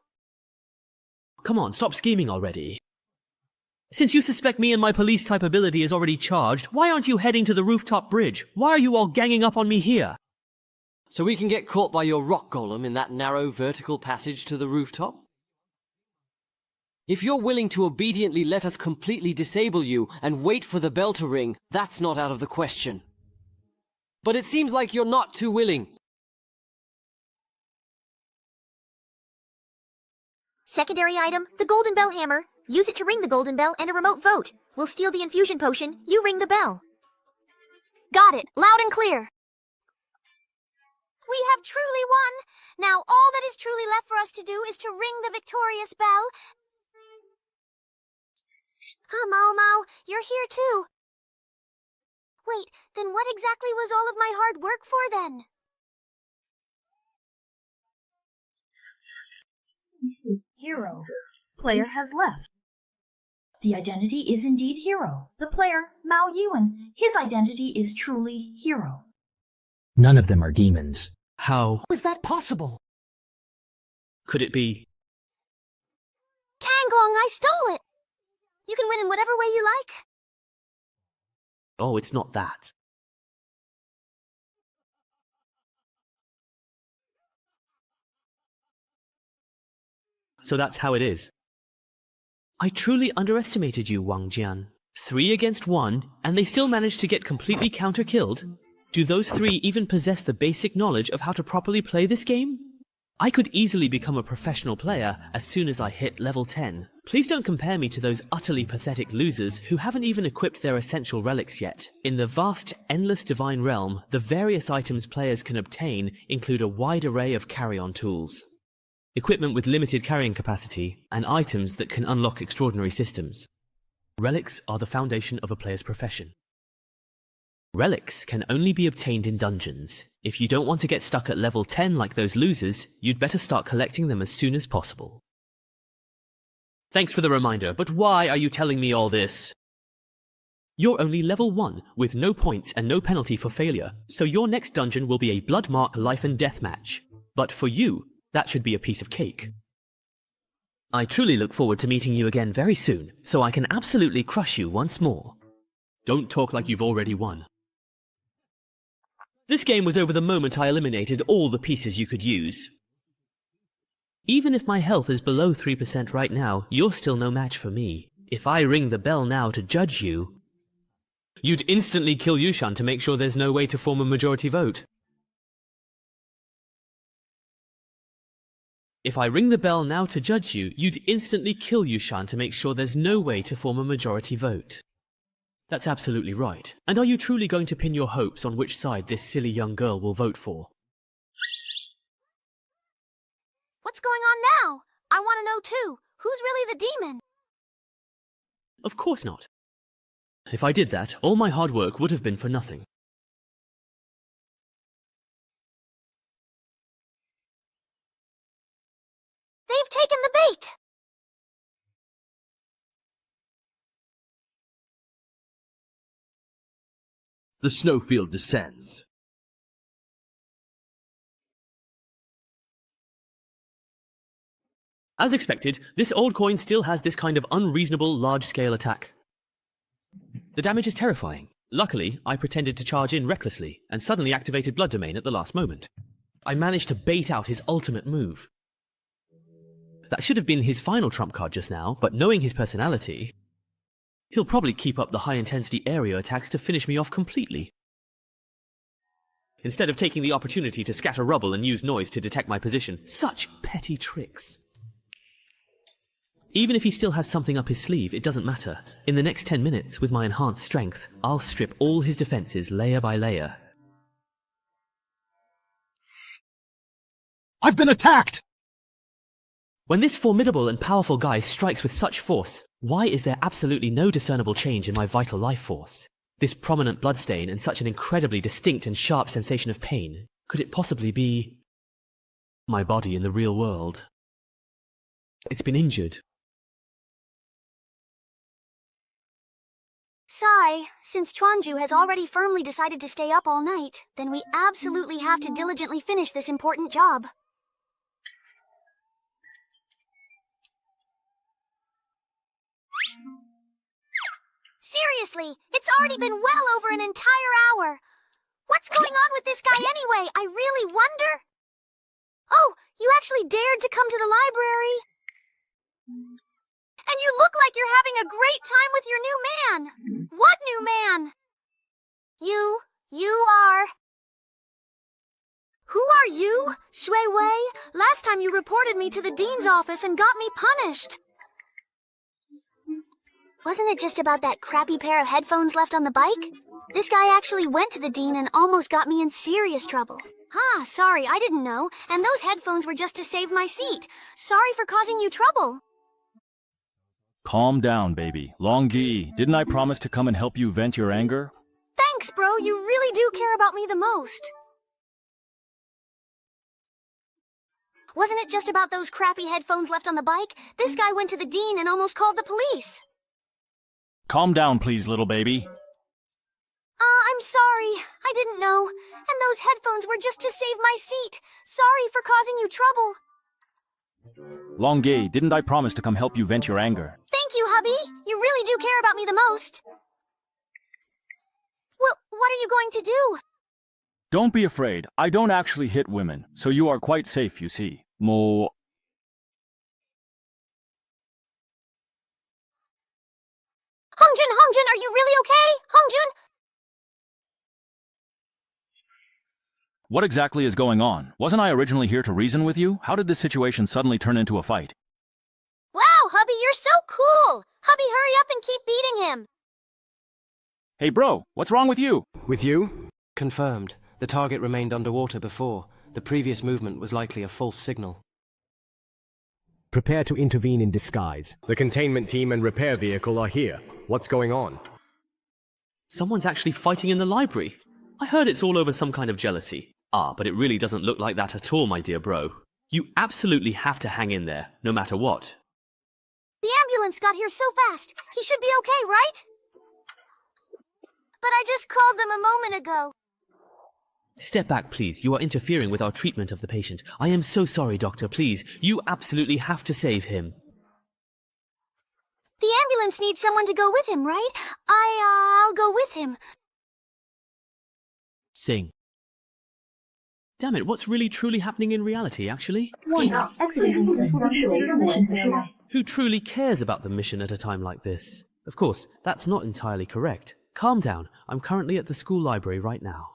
Come on, stop scheming already. Since you suspect me and my police-type ability is already charged, why aren't you heading to the rooftop bridge? Why are you all ganging up on me here? So we can get caught by your rock golem in that narrow vertical passage to the rooftop? If you're willing to obediently let us completely disable you and wait for the bell to ring, that's not out of the question. But it seems like you're not too willing. Secondary item, the golden bell hammer. Use it to ring the golden bell and a remote vote. We'll steal the infusion potion, you ring the bell. Got it, loud and clear. We have truly won. Now all that is truly left for us to do is to ring the victorious bell. Momo, you're here too. Wait, then what exactly was all of my hard work for then? Hero. Player has left. The identity is indeed Hero. The player, Mao Yuan, his identity is truly Hero. None of them are demons. How is that possible? Could it be? Kanglong, I stole it! You can win in whatever way you like. Oh, it's not that. So that's how it is. I truly underestimated you, Wang Jian. 3 against 1, and they still managed to get completely counter-killed? Do those 3 even possess the basic knowledge of how to properly play this game? I could easily become a professional player as soon as I hit level 10. Please don't compare me to those utterly pathetic losers who haven't even equipped their essential relics yet. In the vast, endless divine realm, the various items players can obtain include a wide array of carry-on tools, equipment with limited carrying capacity, and items that can unlock extraordinary systems. Relics are the foundation of a player's profession. Relics can only be obtained in dungeons. If you don't want to get stuck at level 10 like those losers, you'd better start collecting them as soon as possible. Thanks for the reminder, but why are you telling me all this? You're only level 1, with no points and no penalty for failure, so your next dungeon will be a Bloodmark life and death match. But for you, that should be a piece of cake. I truly look forward to meeting you again very soon, so I can absolutely crush you once more. Don't talk like you've already won. This game was over the moment I eliminated all the pieces you could use. Even if my health is below 3% right now, you're still no match for me. If I ring the bell now to judge you, you'd instantly kill Yushan to make sure there's no way to form a majority vote. If I ring the bell now to judge you, you'd instantly kill Yushan to make sure there's no way to form a majority vote. That's absolutely right. And are you truly going to pin your hopes on which side this silly young girl will vote for? What's going on now? I want to know too. Who's really the demon? Of course not. If I did that, all my hard work would have been for nothing. They've taken the bait! The snowfield descends. As expected, this old coin still has this kind of unreasonable large-scale attack. The damage is terrifying. Luckily, I pretended to charge in recklessly, and suddenly activated Blood Domain at the last moment. I managed to bait out his ultimate move. That should have been his final trump card just now, but knowing his personality, he'll probably keep up the high-intensity area attacks to finish me off completely. instead of taking the opportunity to scatter rubble and use noise to detect my position. Such petty tricks. Even if he still has something up his sleeve, it doesn't matter. In the next 10 minutes, with my enhanced strength, I'll strip all his defenses layer by layer. I've been attacked! When this formidable and powerful guy strikes with such force, why is there absolutely no discernible change in my vital life force? This prominent bloodstain and such an incredibly distinct and sharp sensation of pain, could it possibly be my body in the real world? It's been injured. Sigh, since Chuanju has already firmly decided to stay up all night, then we absolutely have to diligently finish this important job. Seriously, it's already been well over an entire hour. What's going on with this guy anyway? I really wonder. Oh, you actually dared to come to the library. And you look like you're having a great time with your new man. What new man? You are... Who are you? Shui Wei? Last time you reported me to the dean's office and got me punished. Wasn't it just about that crappy pair of headphones left on the bike? This guy actually went to the dean and almost got me in serious trouble. Ah, sorry, I didn't know. And those headphones were just to save my seat. Sorry for causing you trouble. Calm down, baby. Longji, didn't I promise to come and help you vent your anger? Thanks, bro. You really do care about me the most. Wasn't it just about those crappy headphones left on the bike? This guy went to the dean and almost called the police. Calm down, please, little baby. I'm sorry. I didn't know. And those headphones were just to save my seat. Sorry for causing you trouble. Longji, didn't I promise to come help you vent your anger? Thank you, hubby. You really do care about me the most. Well, what are you going to do? Don't be afraid. I don't actually hit women, so you are quite safe, you see. Mo... Hongjun, are you really okay? Hongjun? What exactly is going on? Wasn't I originally here to reason with you? How did this situation suddenly turn into a fight? Wow, hubby, you're so cool! Hubby, hurry up and keep beating him! Hey bro, what's wrong with you? With you? Confirmed. The target remained underwater before. The previous movement was likely a false signal. Prepare to intervene in disguise. The containment team and repair vehicle are here. What's going on? Someone's actually fighting in the library. I heard it's all over some kind of jealousy. Ah, but it really doesn't look like that at all, my dear bro. You absolutely have to hang in there, no matter what. The ambulance got here so fast. He should be okay, right? But I just called them a moment ago. Step back, please. You are interfering with our treatment of the patient. I am so sorry, doctor. Please, you absolutely have to save him. The ambulance needs someone to go with him, right? I'll go with him. Sing. Damn it, what's really truly happening in reality, actually? Who truly cares about the mission at a time like this? Of course, that's not entirely correct. Calm down. I'm currently at the school library right now.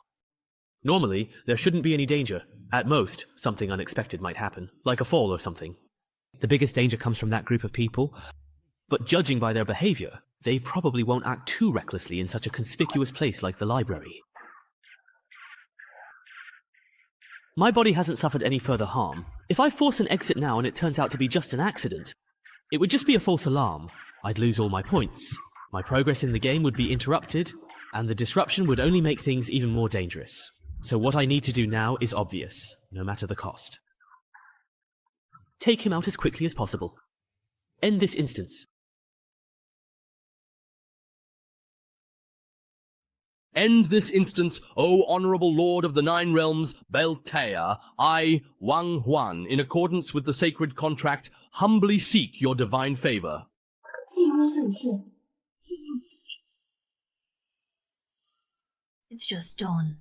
Normally, there shouldn't be any danger. At most, something unexpected might happen, like a fall or something. The biggest danger comes from that group of people, but judging by their behavior, they probably won't act too recklessly in such a conspicuous place like the library. My body hasn't suffered any further harm. If I force an exit now and it turns out to be just an accident, it would just be a false alarm. I'd lose all my points. My progress in the game would be interrupted, and the disruption would only make things even more dangerous. So what I need to do now is obvious, no matter the cost. Take him out as quickly as possible. End this instance. End this instance, O Honourable Lord of the Nine Realms, Beltea, I, Wang Huan, in accordance with the sacred contract, humbly seek your divine favour. It's just dawn.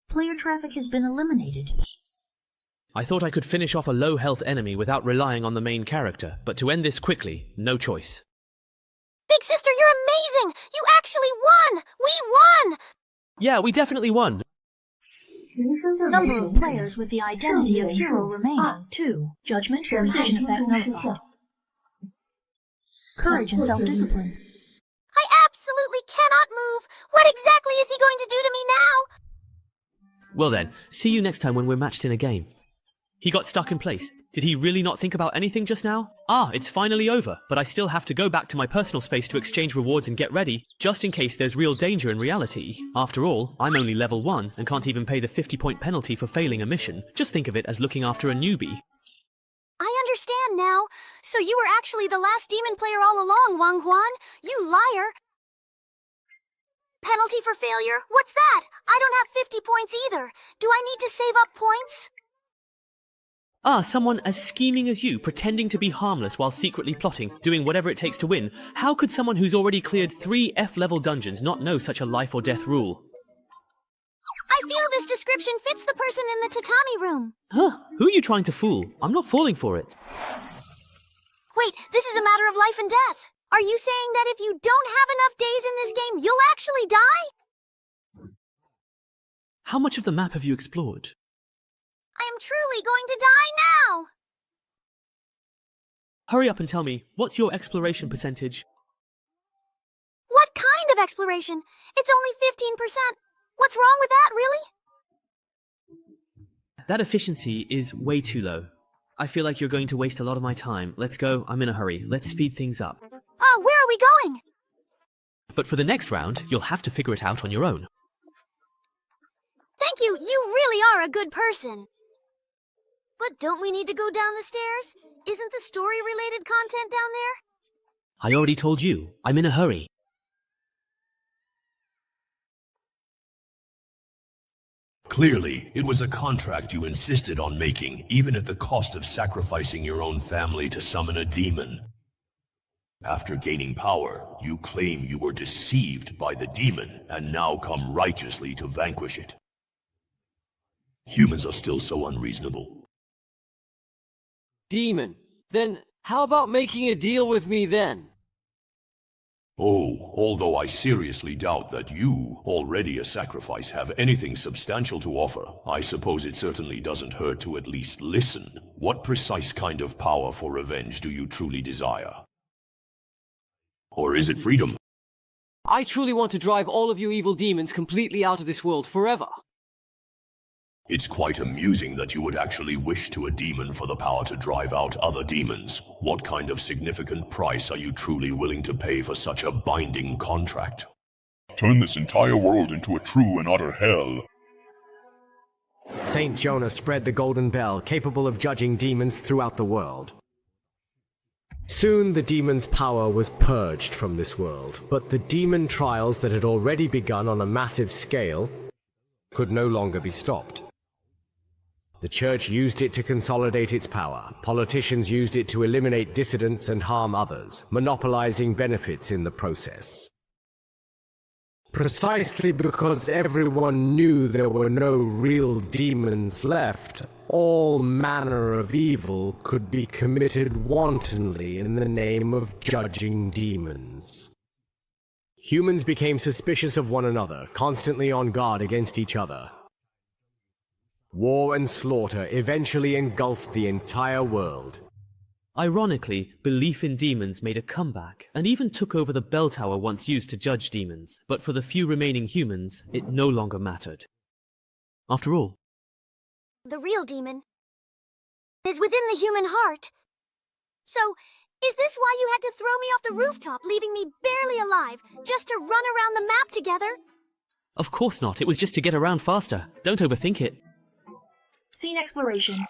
Player traffic has been eliminated. I thought I could finish off a low-health enemy without relying on the main character, but to end this quickly, no choice. Big sister, you're amazing! You actually won! We won! Yeah, we definitely won. Number of players with the identity of hero remaining, 2. Judgment, precision effect notified. Courage and self-discipline. I absolutely cannot move! What exactly is he going to do to me now? Well then, see you next time when we're matched in a game. He got stuck in place. Did he really not think about anything just now? Ah, it's finally over, but I still have to go back to my personal space to exchange rewards and get ready, just in case there's real danger in reality. After all, I'm only level 1 and can't even pay the 50-point penalty for failing a mission. Just think of it as looking after a newbie. I understand now. So you were actually the last demon player all along, Wang Huan. You liar. Penalty for failure? What's that? I don't have 50 points either. Do I need to save up points? Ah, someone as scheming as you, pretending to be harmless while secretly plotting, doing whatever it takes to win. How could someone who's already cleared 3 F-level dungeons not know such a life or death rule? I feel this description fits the person in the tatami room. Huh? Who are you trying to fool? I'm not falling for it. Wait, this is a matter of life and death. Are you saying that if you don't have enough days in this game, you'll actually die? How much of the map have you explored? I am truly going to die now! Hurry up and tell me, what's your exploration percentage? What kind of exploration? It's only 15%. What's wrong with that, really? That efficiency is way too low. I feel like you're going to waste a lot of my time. Let's go, I'm in a hurry. Let's speed things up. Where are we going? But for the next round, you'll have to figure it out on your own. Thank you, you really are a good person. But don't we need to go down the stairs? Isn't the story-related content down there? I already told you, I'm in a hurry. Clearly, it was a contract you insisted on making, even at the cost of sacrificing your own family to summon a demon. After gaining power, you claim you were deceived by the demon and now come righteously to vanquish it. Humans are still so unreasonable. Demon. Then how about making a deal with me then? Oh, although I seriously doubt that you, already a sacrifice, have anything substantial to offer, I suppose it certainly doesn't hurt to at least listen. What precise kind of power for revenge do you truly desire? Or is it freedom? I truly want to drive all of you evil demons completely out of this world forever. It's quite amusing that you would actually wish to a demon for the power to drive out other demons. What kind of significant price are you truly willing to pay for such a binding contract? Turn this entire world into a true and utter hell. Saint Jonah spread the golden bell, capable of judging demons throughout the world. Soon the demon's power was purged from this world, but the demon trials that had already begun on a massive scale could no longer be stopped. The church used it to consolidate its power. Politicians used it to eliminate dissidents and harm others, monopolizing benefits in the process. Precisely because everyone knew there were no real demons left, all manner of evil could be committed wantonly in the name of judging demons. Humans became suspicious of one another, constantly on guard against each other. War and slaughter eventually engulfed the entire world. Ironically, belief in demons made a comeback, and even took over the bell tower once used to judge demons, but for the few remaining humans, it no longer mattered. After all, the real demon is within the human heart. So, is this why you had to throw me off the rooftop, leaving me barely alive, just to run around the map together? of course not. It was just to get around faster. Don't overthink it. Scene exploration.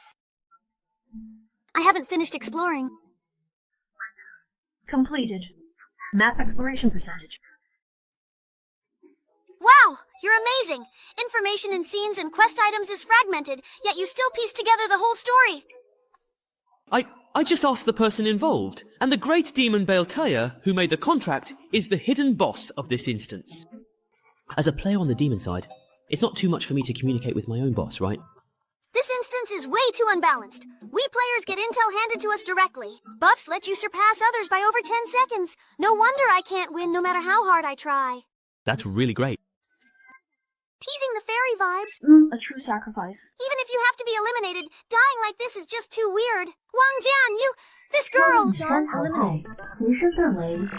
I haven't finished exploring. Completed. Map exploration percentage. Wow! You're amazing! Information in scenes and quest items is fragmented, yet you still piece together the whole story. I just asked the person involved, and the great demon Baltea, who made the contract, is the hidden boss of this instance. As a player on the demon side, it's not too much for me to communicate with my own boss, right? This instance is way too unbalanced. We players get intel handed to us directly. Buffs let you surpass others by over 10 seconds. No wonder I can't win no matter how hard I try. That's really great. Teasing the fairy vibes. A true sacrifice. Even if you have to be eliminated, dying like this is just too weird. Wang Jian, this girl! Eliminate.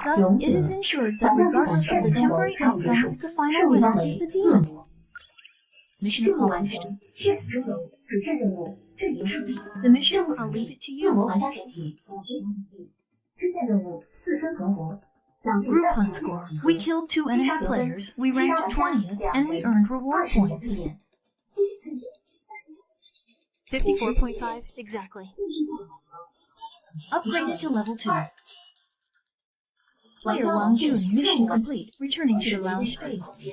Thus, it is ensured that regardless of the temporary outcome, the final winner is the demon. Mission accomplished. The mission, I'll leave it to you. Group hunt score. We killed 2 enemy players, we ranked 20th, and we earned reward points. 54.5, exactly. Upgraded to level 2. Player Wang Jun, mission complete, returning to the lounge space.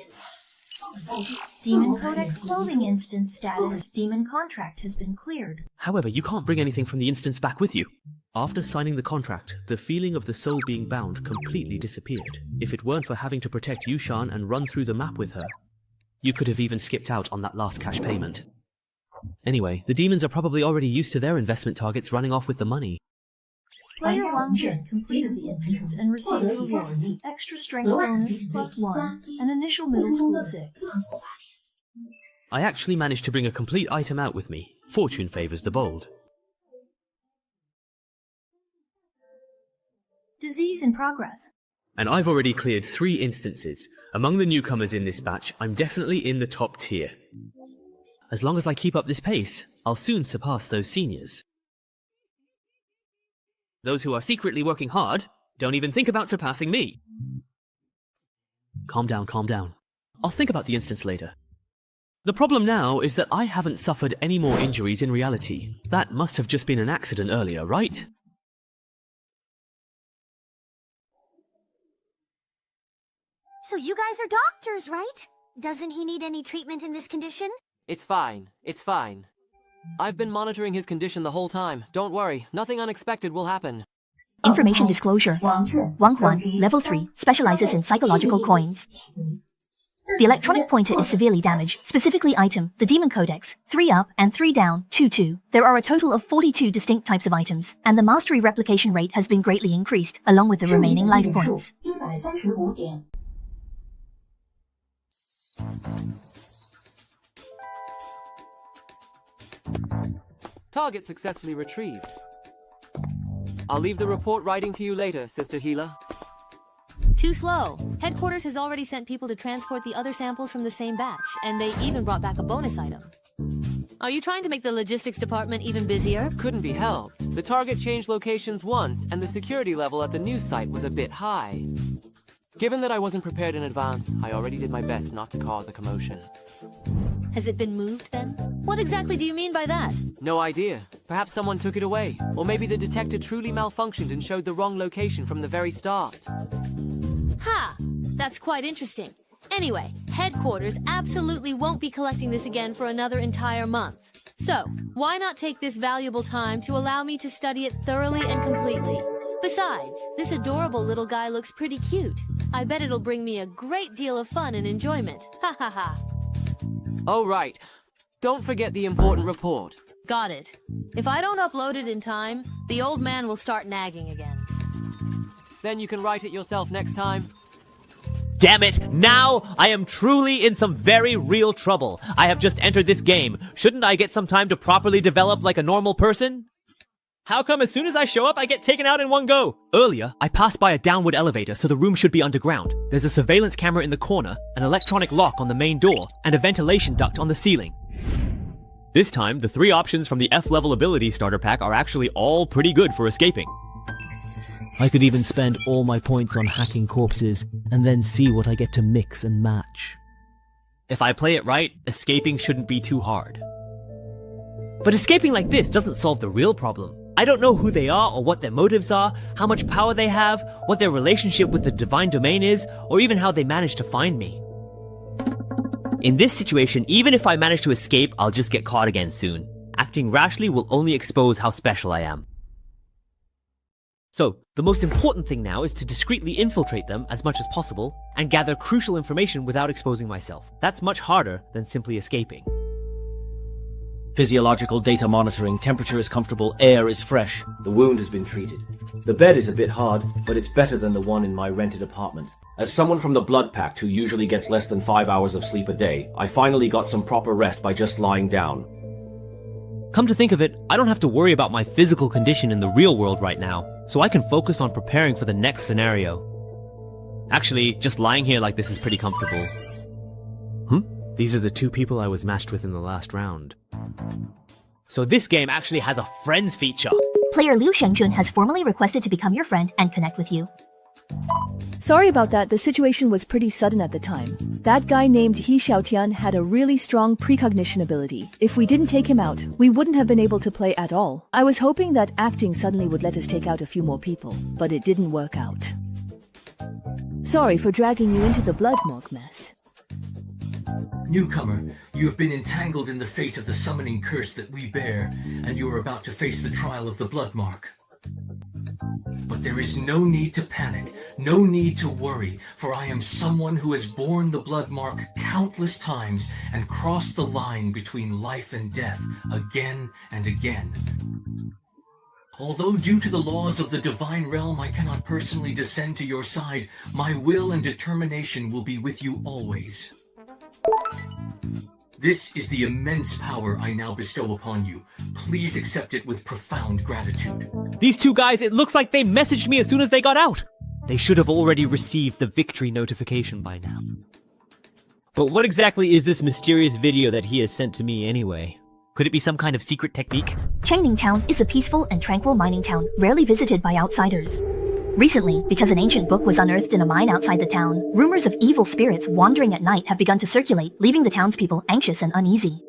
Demon Codex clothing instance status, demon contract has been cleared. However, you can't bring anything from the instance back with you. After signing the contract, the feeling of the soul being bound completely disappeared. If it weren't for having to protect Yushan and run through the map with her, you could have even skipped out on that last cash payment. Anyway, the demons are probably already used to their investment targets running off with the money. Player Wang Jun completed the instance and received rewards. Extra strength bonus +1, and initial middle school 6. I actually managed to bring a complete item out with me. Fortune favors the bold. Disease in progress. And I've already cleared 3 instances. Among the newcomers in this batch, I'm definitely in the top tier. As long as I keep up this pace, I'll soon surpass those seniors. Those who are secretly working hard, don't even think about surpassing me. Calm down, calm down. I'll think about the instance later. The problem now is that I haven't suffered any more injuries in reality. That must have just been an accident earlier, right? So you guys are doctors, right? Doesn't he need any treatment in this condition? It's fine. It's fine. I've been monitoring his condition the whole time. Don't worry, nothing unexpected will happen. Information disclosure. Wang Huan, level 3, specializes in psychological coins. The electronic pointer is severely damaged, specifically item, the Demon Codex, 3 up and 3 down, 2-2. There are a total of 42 distinct types of items, and the mastery replication rate has been greatly increased, along with the remaining life points. Target successfully retrieved. I'll leave the report writing to you later, Sister Healer. Too slow. Headquarters has already sent people to transport the other samples from the same batch, and they even brought back a bonus item. Are you trying to make the logistics department even busier? Couldn't be helped. The target changed locations once, and the security level at the new site was a bit high. Given that I wasn't prepared in advance, I already did my best not to cause a commotion. Has it been moved, then? What exactly do you mean by that? No idea. Perhaps someone took it away. Or maybe the detector truly malfunctioned and showed the wrong location from the very start. Ha! That's quite interesting. Anyway, headquarters absolutely won't be collecting this again for another entire month. So, why not take this valuable time to allow me to study it thoroughly and completely? Besides, this adorable little guy looks pretty cute. I bet it'll bring me a great deal of fun and enjoyment. Ha ha ha. Oh, right. Don't forget the important report. Got it. If I don't upload it in time, the old man will start nagging again. Then you can write it yourself next time. Damn it! Now I am truly in some very real trouble. I have just entered this game. Shouldn't I get some time to properly develop like a normal person? How come as soon as I show up, I get taken out in one go? Earlier, I passed by a downward elevator, so the room should be underground. There's a surveillance camera in the corner, an electronic lock on the main door, and a ventilation duct on the ceiling. This time, the 3 options from the F-level ability starter pack are actually all pretty good for escaping. I could even spend all my points on hacking corpses, and then see what I get to mix and match. If I play it right, escaping shouldn't be too hard. But escaping like this doesn't solve the real problem. I don't know who they are or what their motives are, how much power they have, what their relationship with the divine domain is, or even how they managed to find me. In this situation, even if I manage to escape, I'll just get caught again soon. Acting rashly will only expose how special I am. So, the most important thing now is to discreetly infiltrate them as much as possible and gather crucial information without exposing myself. That's much harder than simply escaping. Physiological data monitoring, temperature is comfortable, air is fresh. The wound has been treated. The bed is a bit hard, but it's better than the one in my rented apartment. As someone from the Blood Pact who usually gets less than 5 hours of sleep a day, I finally got some proper rest by just lying down. Come to think of it, I don't have to worry about my physical condition in the real world right now, so I can focus on preparing for the next scenario. Actually, just lying here like this is pretty comfortable. These are the two people I was matched with in the last round. So this game actually has a friends feature. Player Liu Shengjun has formally requested to become your friend and connect with you. Sorry about that, the situation was pretty sudden at the time. That guy named He Xiaotian had a really strong precognition ability. If we didn't take him out, we wouldn't have been able to play at all. I was hoping that acting suddenly would let us take out a few more people, but it didn't work out. Sorry for dragging you into the blood morgue mess. Newcomer, you have been entangled in the fate of the summoning curse that we bear, and you are about to face the trial of the blood mark. But there is no need to panic, no need to worry, for I am someone who has borne the blood mark countless times and crossed the line between life and death again and again. Although due to the laws of the divine realm I cannot personally descend to your side, my will and determination will be with you always. This is the immense power I now bestow upon you. Please accept it with profound gratitude. These two guys, it looks like they messaged me as soon as they got out. They should have already received the victory notification by now. But what exactly is this mysterious video that he has sent to me anyway? Could it be some kind of secret technique? Changning Town is a peaceful and tranquil mining town, rarely visited by outsiders. Recently, because an ancient book was unearthed in a mine outside the town, rumors of evil spirits wandering at night have begun to circulate, leaving the townspeople anxious and uneasy.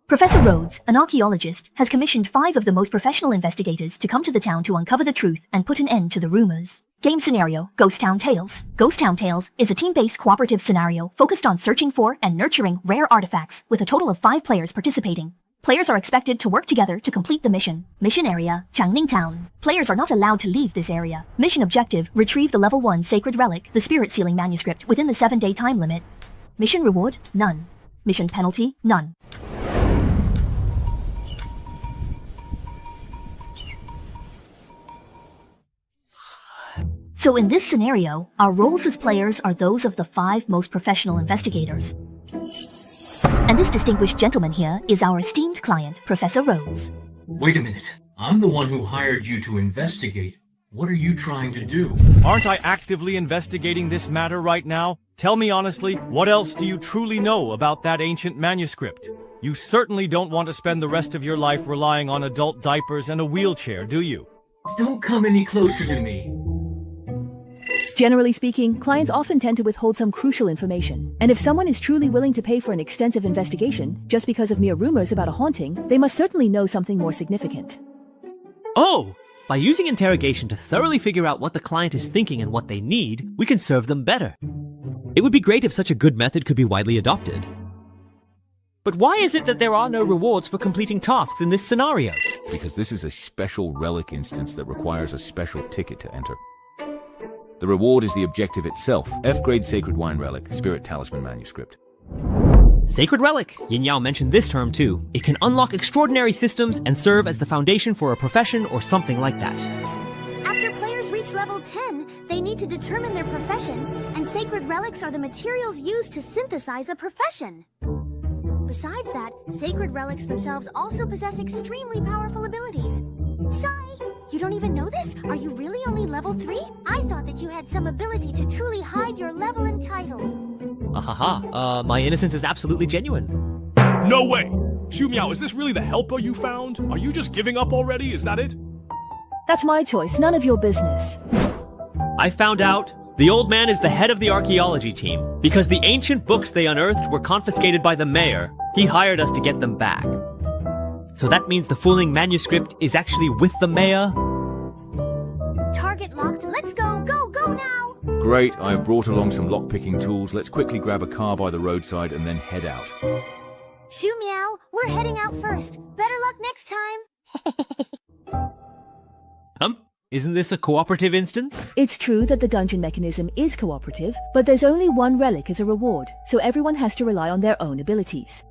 Professor Rhodes, an archaeologist, has commissioned 5 of the most professional investigators to come to the town to uncover the truth and put an end to the rumors. Game scenario, Ghost Town Tales. Ghost Town Tales is a team-based cooperative scenario focused on searching for and nurturing rare artifacts, with a total of 5 players participating. Players are expected to work together to complete the mission. Mission area, Changning Town. Players are not allowed to leave this area. Mission objective, retrieve the level 1 sacred relic, the spirit sealing manuscript, within the 7-day time limit. Mission reward, none. Mission penalty, none. So in this scenario, our roles as players are those of the 5 most professional investigators. And this distinguished gentleman here is our esteemed client, Professor Rhodes. Wait a minute. I'm the one who hired you to investigate. What are you trying to do? Aren't I actively investigating this matter right now? Tell me honestly, what else do you truly know about that ancient manuscript? You certainly don't want to spend the rest of your life relying on adult diapers and a wheelchair, do you? Don't come any closer to me. Generally speaking, clients often tend to withhold some crucial information. And if someone is truly willing to pay for an extensive investigation, just because of mere rumors about a haunting, they must certainly know something more significant. Oh! By using interrogation to thoroughly figure out what the client is thinking and what they need, we can serve them better. It would be great if such a good method could be widely adopted. But why is it that there are no rewards for completing tasks in this scenario? Because this is a special relic instance that requires a special ticket to enter. The reward is the objective itself. F-grade Sacred Wine Relic, Spirit Talisman Manuscript. Sacred Relic! Yin Yao mentioned this term too. It can unlock extraordinary systems and serve as the foundation for a profession or something like that. After players reach level 10, they need to determine their profession, and sacred relics are the materials used to synthesize a profession. Besides that, sacred relics themselves also possess extremely powerful abilities. Sai, you don't even know this? Are you really only level 3? I thought that you had some ability to truly hide your level and title. My innocence is absolutely genuine. No way! Shumiao, is this really the helper you found? Are you just giving up already? Is that it? That's my choice, none of your business. I found out the old man is the head of the archaeology team. Because the ancient books they unearthed were confiscated by the mayor, he hired us to get them back. So that means the fooling manuscript is actually with the mayor? Target locked. Let's go. Go now. Great, I've brought along some lockpicking tools. Let's quickly grab a car by the roadside and then head out. Shoo Meow, we're heading out first. Better luck next time. Isn't this a cooperative instance? It's true that the dungeon mechanism is cooperative, but there's only one relic as a reward, so everyone has to rely on their own abilities.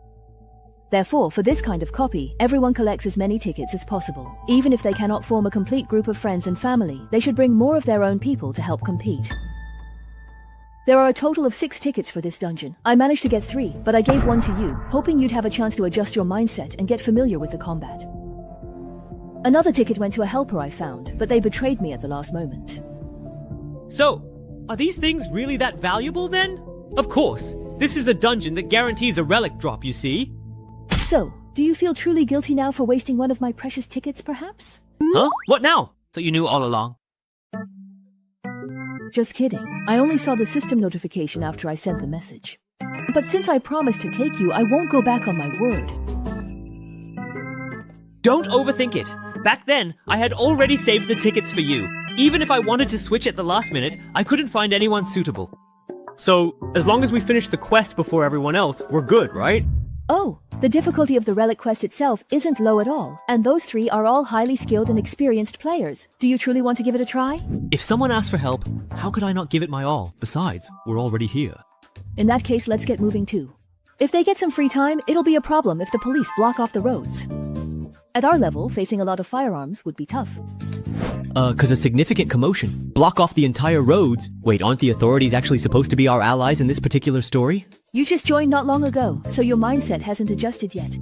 Therefore, for this kind of copy, everyone collects as many tickets as possible. Even if they cannot form a complete group of friends and family, they should bring more of their own people to help compete. There are a total of 6 tickets for this dungeon. I managed to get 3, but I gave 1 to you, hoping you'd have a chance to adjust your mindset and get familiar with the combat. Another ticket went to a helper I found, but they betrayed me at the last moment. So, are these things really that valuable then? Of course. This is a dungeon that guarantees a relic drop, you see. So, do you feel truly guilty now for wasting one of my precious tickets, perhaps? Huh? What now? So you knew all along? Just kidding. I only saw the system notification after I sent the message. But since I promised to take you, I won't go back on my word. Don't overthink it. Back then, I had already saved the tickets for you. Even if I wanted to switch at the last minute, I couldn't find anyone suitable. So, as long as we finish the quest before everyone else, we're good, right? Oh, the difficulty of the relic quest itself isn't low at all, and those 3 are all highly skilled and experienced players. Do you truly want to give it a try? If someone asks for help, how could I not give it my all? Besides, we're already here. In that case, let's get moving too. If they get some free time, it'll be a problem if the police block off the roads. At our level, facing a lot of firearms would be tough. 'Cause a significant commotion. Block off the entire roads. Wait, aren't the authorities actually supposed to be our allies in this particular story? You just joined not long ago, so your mindset hasn't adjusted yet.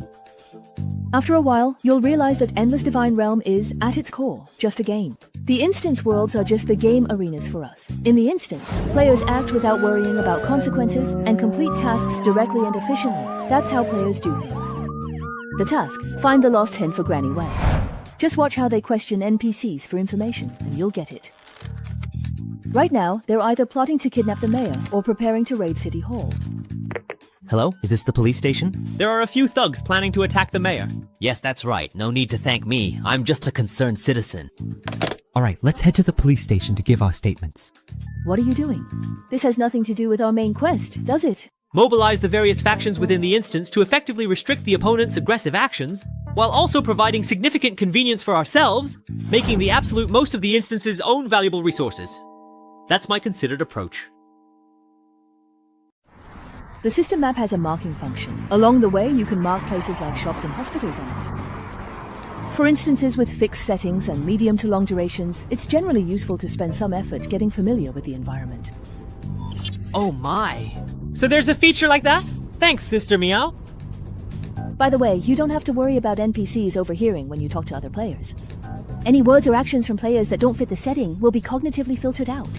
After a while, you'll realize that Endless Divine Realm is, at its core, just a game. The instance worlds are just the game arenas for us. In the instance, players act without worrying about consequences and complete tasks directly and efficiently. That's how players do things. The task, find the lost hen for Granny Way. Just watch how they question NPCs for information, and you'll get it. Right now, they're either plotting to kidnap the mayor or preparing to raid City Hall. Hello? Is this the police station? There are a few thugs planning to attack the mayor. Yes, that's right. No need to thank me. I'm just a concerned citizen. Alright, let's head to the police station to give our statements. What are you doing? This has nothing to do with our main quest, does it? Mobilize the various factions within the instance to effectively restrict the opponent's aggressive actions, while also providing significant convenience for ourselves, making the absolute most of the instance's own valuable resources. That's my considered approach. The system map has a marking function. Along the way, you can mark places like shops and hospitals on it. For instances with fixed settings and medium to long durations, it's generally useful to spend some effort getting familiar with the environment. Oh my. So there's a feature like that? Thanks, Sister Meow. By the way, you don't have to worry about NPCs overhearing when you talk to other players. Any words or actions from players that don't fit the setting will be cognitively filtered out.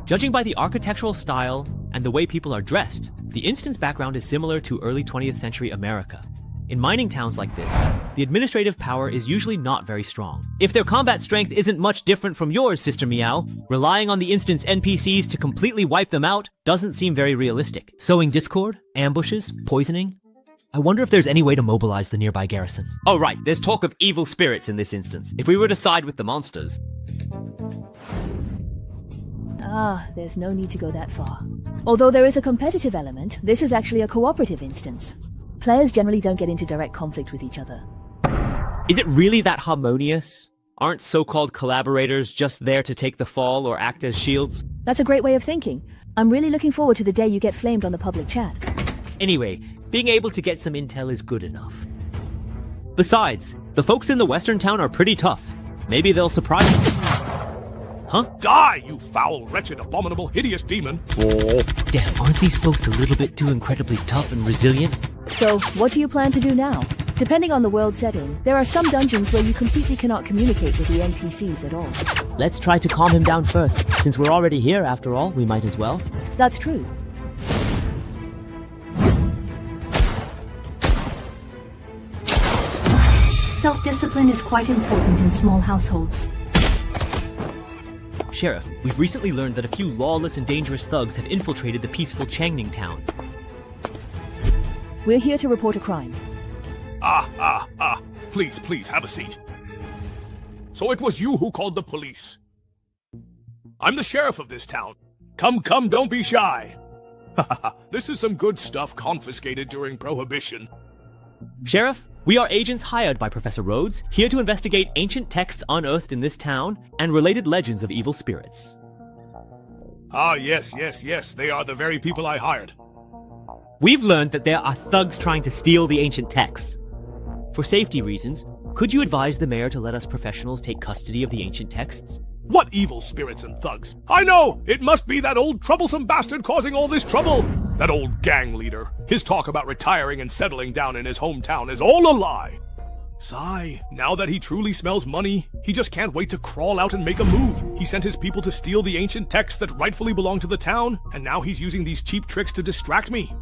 Judging by the architectural style and the way people are dressed, the instance background is similar to early 20th century America. In mining towns like this, the administrative power is usually not very strong. If their combat strength isn't much different from yours, Sister Meow, relying on the instance NPCs to completely wipe them out doesn't seem very realistic. Sowing discord, ambushes, poisoning. I wonder if there's any way to mobilize the nearby garrison. Oh right, there's talk of evil spirits in this instance. If we were to side with the monsters. There's no need to go that far. Although there is a competitive element, this is actually a cooperative instance. Players generally don't get into direct conflict with each other. Is it really that harmonious? Aren't so-called collaborators just there to take the fall or act as shields? That's a great way of thinking. I'm really looking forward to the day you get flamed on the public chat. Anyway, being able to get some intel is good enough. Besides, the folks in the western town are pretty tough. Maybe they'll surprise us. Huh? Die, you foul, wretched, abominable, hideous demon! Oh. Damn, aren't these folks a little bit too incredibly tough and resilient? So, what do you plan to do now? Depending on the world setting, there are some dungeons where you completely cannot communicate with the NPCs at all. Let's try to calm him down first. Since we're already here, after all, we might as well. That's true. Self-discipline is quite important in small households. Sheriff, we've recently learned that a few lawless and dangerous thugs have infiltrated the peaceful Changning town. We're here to report a crime. Please, please, have a seat. So it was you who called the police. I'm the sheriff of this town. Come, don't be shy. This is some good stuff confiscated during Prohibition. Sheriff, we are agents hired by Professor Rhodes, here to investigate ancient texts unearthed in this town and related legends of evil spirits. Ah, yes, they are the very people I hired. We've learned that there are thugs trying to steal the ancient texts. For safety reasons, could you advise the mayor to let us professionals take custody of the ancient texts? What evil spirits and thugs? I know! It must be that old troublesome bastard causing all this trouble! That old gang leader. His talk about retiring and settling down in his hometown is all a lie. Sigh, now that he truly smells money, he just can't wait to crawl out and make a move. He sent his people to steal the ancient texts that rightfully belong to the town, and now he's using these cheap tricks to distract me.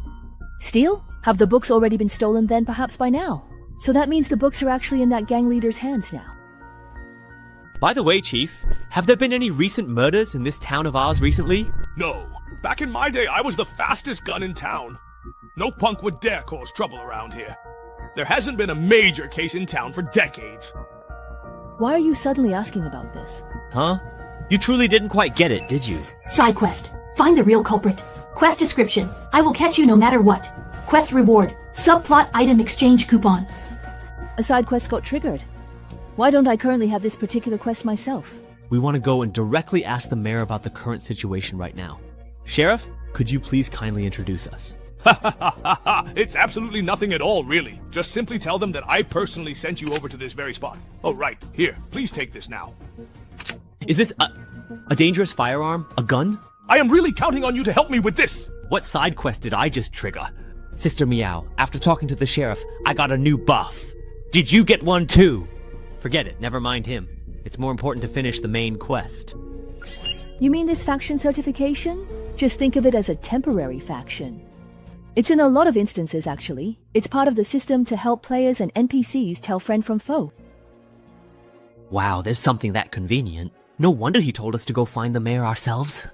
Steal? Have the books already been stolen then, perhaps by now? So that means the books are actually in that gang leader's hands now. By the way, Chief, have there been any recent murders in this town of ours recently? No. Back in my day, I was the fastest gun in town. No punk would dare cause trouble around here. There hasn't been a major case in town for decades. Why are you suddenly asking about this? Huh? You truly didn't quite get it, did you? Side quest. Find the real culprit. Quest description. I will catch you no matter what. Quest reward. Subplot item exchange coupon. A side quest got triggered. Why don't I currently have this particular quest myself? We want to go and directly ask the mayor about the current situation right now. Sheriff, could you please kindly introduce us? Ha ha ha ha ha! It's absolutely nothing at all, really. Just simply tell them that I personally sent you over to this very spot. Oh, right. Here, please take this now. Is this a dangerous firearm? A gun? I am really counting on you to help me with this! What side quest did I just trigger? Sister Meow, after talking to the sheriff, I got a new buff. Did you get one too? Forget it, never mind him. It's more important to finish the main quest. You mean this faction certification? Just think of it as a temporary faction. It's in a lot of instances, actually. It's part of the system to help players and NPCs tell friend from foe. Wow, there's something that convenient. No wonder he told us to go find the mayor ourselves.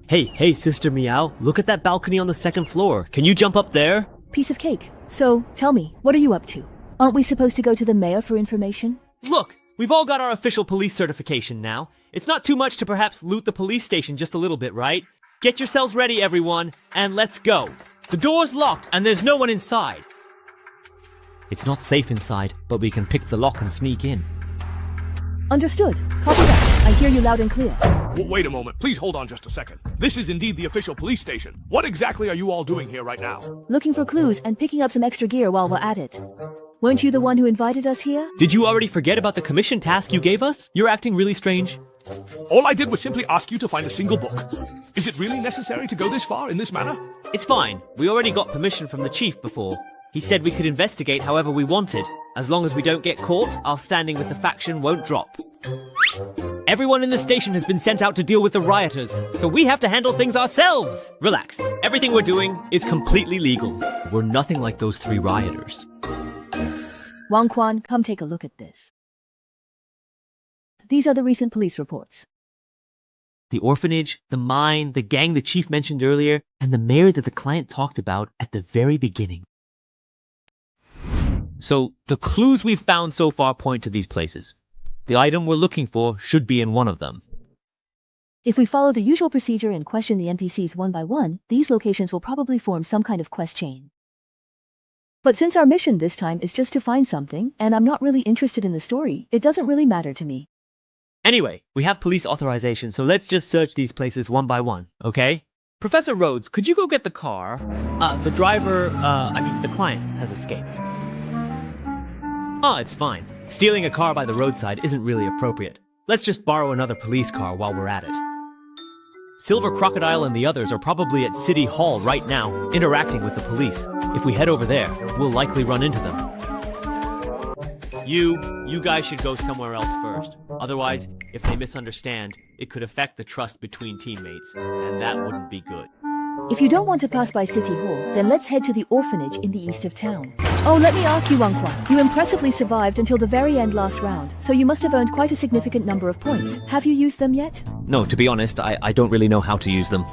Hey, Sister Meow, look at that balcony on the second floor. Can you jump up there? Piece of cake. So, tell me, what are you up to? Aren't we supposed to go to the mayor for information? Look, we've all got our official police certification now. It's not too much to perhaps loot the police station just a little bit, right? Get yourselves ready, everyone, and let's go. The door's locked, and there's no one inside. It's not safe inside, but we can pick the lock and sneak in. Understood. Copy that. I hear you loud and clear. Wait a moment. Please hold on just a second. This is indeed the official police station. What exactly are you all doing here right now? Looking for clues and picking up some extra gear while we're at it. Weren't you the one who invited us here? Did you already forget about the commission task you gave us? You're acting really strange. All I did was simply ask you to find a single book. Is it really necessary to go this far in this manner? It's fine. We already got permission from the chief before. He said we could investigate however we wanted. As long as we don't get caught, our standing with the faction won't drop. Everyone in the station has been sent out to deal with the rioters, so we have to handle things ourselves. Relax. Everything we're doing is completely legal. We're nothing like those 3 rioters. Wang Quan, come take a look at this. These are the recent police reports. The orphanage, the mine, the gang the chief mentioned earlier, and the mayor that the client talked about at the very beginning. So, the clues we've found so far point to these places. The item we're looking for should be in one of them. If we follow the usual procedure and question the NPCs one by one, these locations will probably form some kind of quest chain. But since our mission this time is just to find something, and I'm not really interested in the story, it doesn't really matter to me. Anyway, we have police authorization, so let's just search these places one by one, okay? Professor Rhodes, could you go get the car? The client has escaped. It's fine. Stealing a car by the roadside isn't really appropriate. Let's just borrow another police car while we're at it. Silver Crocodile and the others are probably at City Hall right now, interacting with the police. If we head over there, we'll likely run into them. You guys should go somewhere else first. Otherwise, if they misunderstand, it could affect the trust between teammates, and that wouldn't be good. If you don't want to pass by City Hall, then let's head to the orphanage in the east of town. Oh, let me ask you, Wang Quan. You impressively survived until the very end last round, so you must have earned quite a significant number of points. Have you used them yet? No, to be honest, I don't really know how to use them.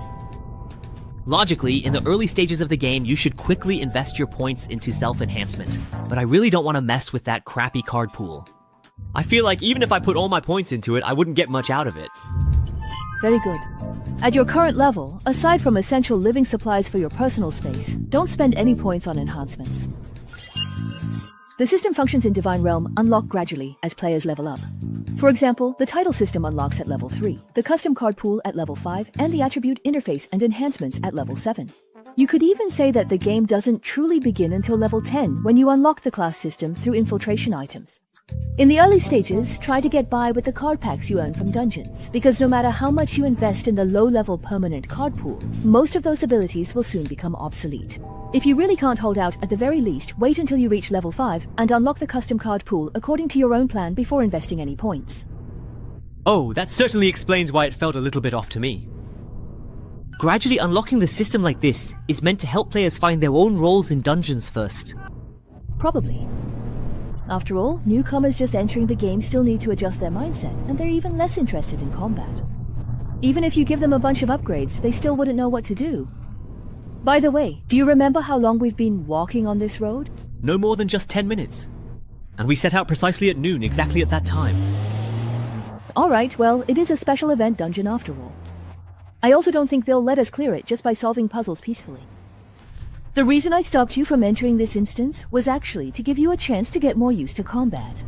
Logically, in the early stages of the game, you should quickly invest your points into self-enhancement, but I really don't want to mess with that crappy card pool. I feel like even if I put all my points into it, I wouldn't get much out of it. Very good. At your current level, aside from essential living supplies for your personal space, don't spend any points on enhancements. The system functions in Divine Realm unlock gradually as players level up. For example, the title system unlocks at level 3, the custom card pool at level 5, and the attribute interface and enhancements at level 7. You could even say that the game doesn't truly begin until level 10 when you unlock the class system through infiltration items. In the early stages, try to get by with the card packs you earn from dungeons, because no matter how much you invest in the low-level permanent card pool, most of those abilities will soon become obsolete. If you really can't hold out, at the very least, wait until you reach level 5 and unlock the custom card pool according to your own plan before investing any points. Oh, that certainly explains why it felt a little bit off to me. Gradually unlocking the system like this is meant to help players find their own roles in dungeons first. Probably. After all, newcomers just entering the game still need to adjust their mindset, and they're even less interested in combat. Even if you give them a bunch of upgrades, they still wouldn't know what to do. By the way, do you remember how long we've been walking on this road? No more than just 10 minutes. And we set out precisely at noon, exactly at that time. Alright, well, it is a special event dungeon after all. I also don't think they'll let us clear it just by solving puzzles peacefully. The reason I stopped you from entering this instance was actually to give you a chance to get more used to combat.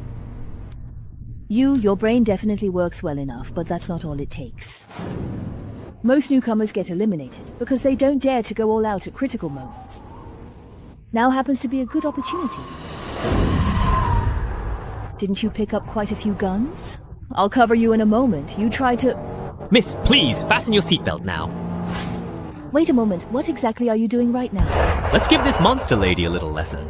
Your brain definitely works well enough, but that's not all it takes. Most newcomers get eliminated because they don't dare to go all out at critical moments. Now happens to be a good opportunity. Didn't you pick up quite a few guns? I'll cover you in a moment. You try to... Miss, please, fasten your seatbelt now. Wait a moment, what exactly are you doing right now? Let's give this monster lady a little lesson.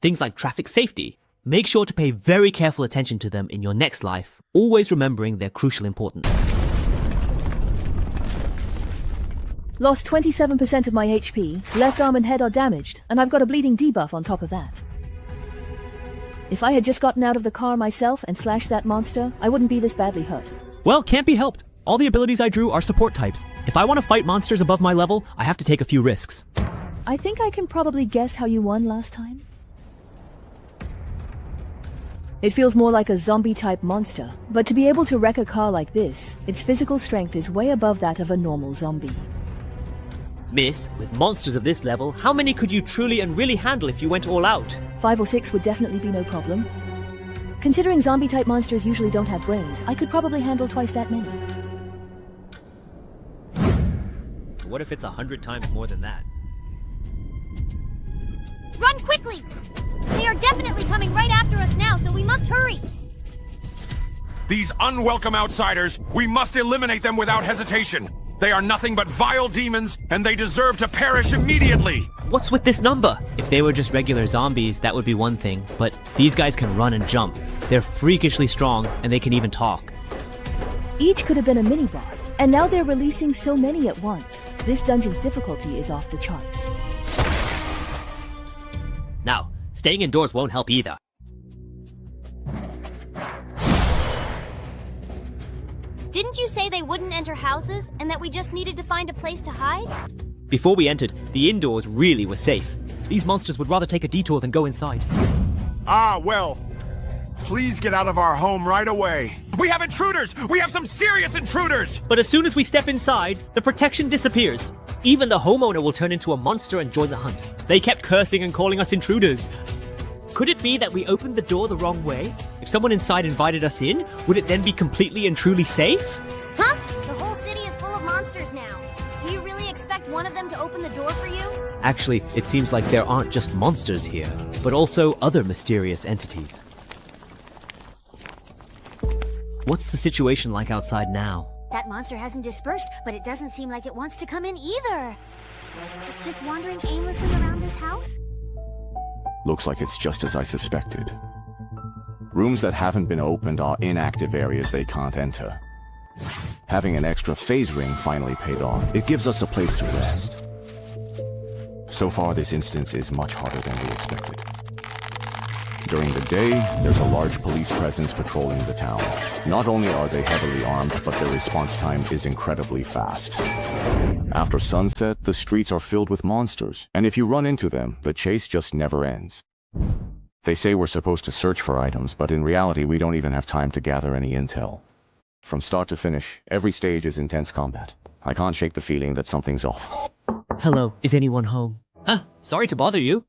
Things like traffic safety. Make sure to pay very careful attention to them in your next life, always remembering their crucial importance. Lost 27% of my HP, left arm and head are damaged, and I've got a bleeding debuff on top of that. If I had just gotten out of the car myself and slashed that monster, I wouldn't be this badly hurt. Well, can't be helped. All the abilities I drew are support types. If I want to fight monsters above my level, I have to take a few risks. I think I can probably guess how you won last time. It feels more like a zombie-type monster, but to be able to wreck a car like this, its physical strength is way above that of a normal zombie. Miss, with monsters of this level, how many could you truly and really handle if you went all out? 5 or 6 would definitely be no problem. Considering zombie-type monsters usually don't have brains, I could probably handle twice that many. What if it's 100 times more than that? Run quickly! They are definitely coming right after us now, so we must hurry! These unwelcome outsiders, we must eliminate them without hesitation. They are nothing but vile demons, and they deserve to perish immediately! What's with this number? If they were just regular zombies, that would be one thing, but these guys can run and jump. They're freakishly strong, and they can even talk. Each could have been a mini-boss, and now they're releasing so many at once. This dungeon's difficulty is off the charts. Now, staying indoors won't help either. Didn't you say they wouldn't enter houses, and that we just needed to find a place to hide? Before we entered, the indoors really were safe. These monsters would rather take a detour than go inside. Ah, well. Please get out of our home right away. We have intruders! We have some serious intruders! But as soon as we step inside, the protection disappears. Even the homeowner will turn into a monster and join the hunt. They kept cursing and calling us intruders. Could it be that we opened the door the wrong way? If someone inside invited us in, would it then be completely and truly safe? Huh? The whole city is full of monsters now. Do you really expect one of them to open the door for you? Actually, it seems like there aren't just monsters here, but also other mysterious entities. What's the situation like outside now? That monster hasn't dispersed, but it doesn't seem like it wants to come in either. It's just wandering aimlessly around this house? Looks like it's just as I suspected. Rooms that haven't been opened are inactive areas they can't enter. Having an extra phase ring finally paid off. It gives us a place to rest. So far, this instance is much harder than we expected. During the day, there's a large police presence patrolling the town. Not only are they heavily armed, but their response time is incredibly fast. After sunset, the streets are filled with monsters, and if you run into them, the chase just never ends. They say we're supposed to search for items, but in reality, we don't even have time to gather any intel. From start to finish, every stage is intense combat. I can't shake the feeling that something's off. Hello, is anyone home? Huh, sorry to bother you.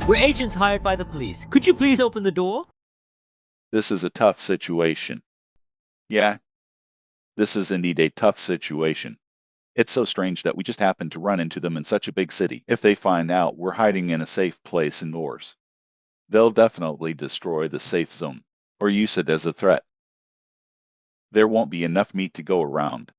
We're agents hired by the police. Could you please open the door? This is a tough situation. Yeah, this is indeed a tough situation. It's so strange that we just happened to run into them in such a big city. If they find out we're hiding in a safe place indoors, they'll definitely destroy the safe zone, or use it as a threat. There won't be enough meat to go around.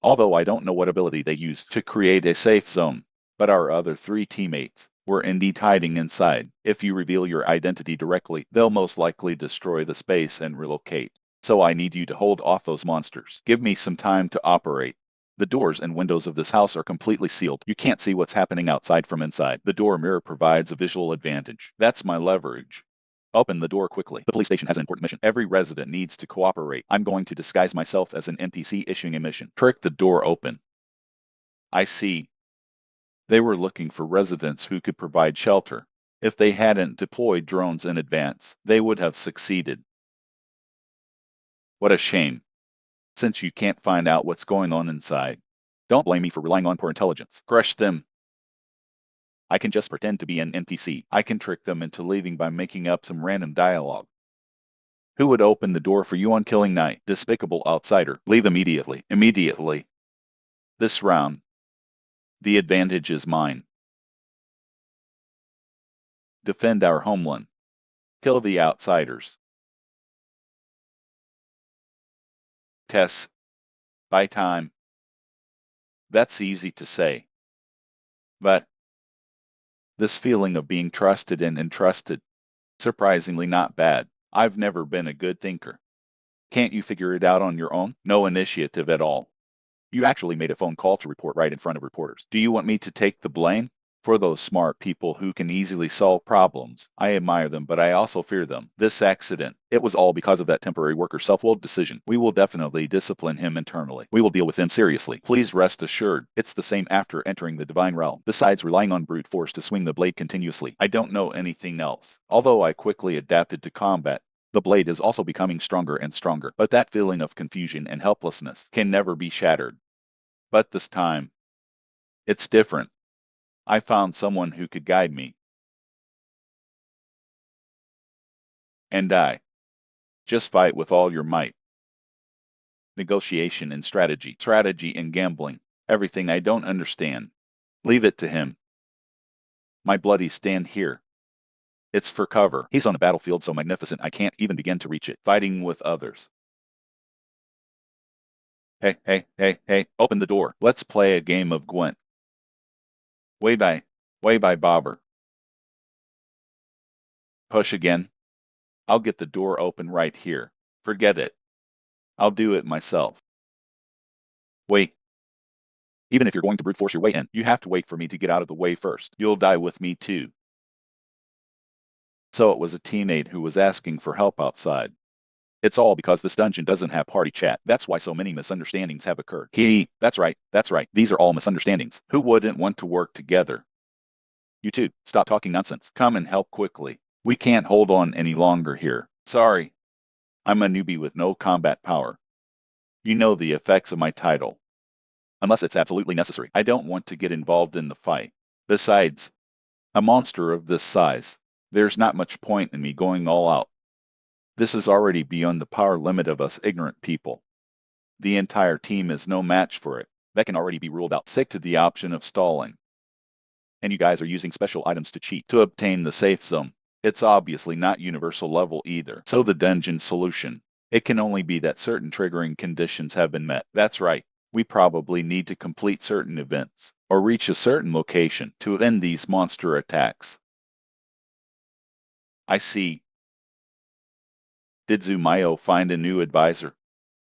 Although I don't know what ability they used to create a safe zone, but our other 3 teammates were indeed hiding inside. If you reveal your identity directly, they'll most likely destroy the space and relocate. So I need you to hold off those monsters. Give me some time to operate. The doors and windows of this house are completely sealed. You can't see what's happening outside from inside. The door mirror provides a visual advantage. That's my leverage. Open the door quickly. The police station has an important mission. Every resident needs to cooperate. I'm going to disguise myself as an NPC issuing a mission. Trick the door open. I see. They were looking for residents who could provide shelter. If they hadn't deployed drones in advance, they would have succeeded. What a shame. Since you can't find out what's going on inside, don't blame me for relying on poor intelligence. Crush them. I can just pretend to be an NPC. I can trick them into leaving by making up some random dialogue. Who would open the door for you on killing night? Despicable outsider. Leave immediately. Immediately. This round, the advantage is mine. Defend our homeland. Kill the outsiders. Tess. Buy time. That's easy to say. But this feeling of being trusted and entrusted, surprisingly not bad. I've never been a good thinker. Can't you figure it out on your own? No initiative at all. You actually made a phone call to report right in front of reporters. Do you want me to take the blame? For those smart people who can easily solve problems, I admire them, but I also fear them. This accident, it was all because of that temporary worker's self-willed decision. We will definitely discipline him internally. We will deal with him seriously. Please rest assured, it's the same after entering the divine realm. Besides relying on brute force to swing the blade continuously, I don't know anything else. Although I quickly adapted to combat, the blade is also becoming stronger and stronger. But that feeling of confusion and helplessness can never be shattered. But this time, it's different. I found someone who could guide me. And just fight with all your might. Negotiation and strategy. Strategy and gambling. Everything I don't understand. Leave it to him. My bloody stand here. It's for cover. He's on a battlefield so magnificent I can't even begin to reach it. Fighting with others. Hey, open the door. Let's play a game of Gwent. Way by bobber. Push again. I'll get the door open right here. Forget it. I'll do it myself. Wait. Even if you're going to brute force your way in, you have to wait for me to get out of the way first. You'll die with me too. So it was a teammate who was asking for help outside. It's all because this dungeon doesn't have party chat. That's why so many misunderstandings have occurred. That's right. These are all misunderstandings. Who wouldn't want to work together? You two, stop talking nonsense. Come and help quickly. We can't hold on any longer here. Sorry. I'm a newbie with no combat power. You know the effects of my title. Unless it's absolutely necessary. I don't want to get involved in the fight. Besides, a monster of this size, there's not much point in me going all out. This is already beyond the power limit of us ignorant people. The entire team is no match for it. That can already be ruled out. Stick to the option of stalling. And you guys are using special items to cheat to obtain the safe zone. It's obviously not universal level either. So the dungeon solution, it can only be that certain triggering conditions have been met. That's right. We probably need to complete certain events or reach a certain location to end these monster attacks. I see. Did Zumayo find a new advisor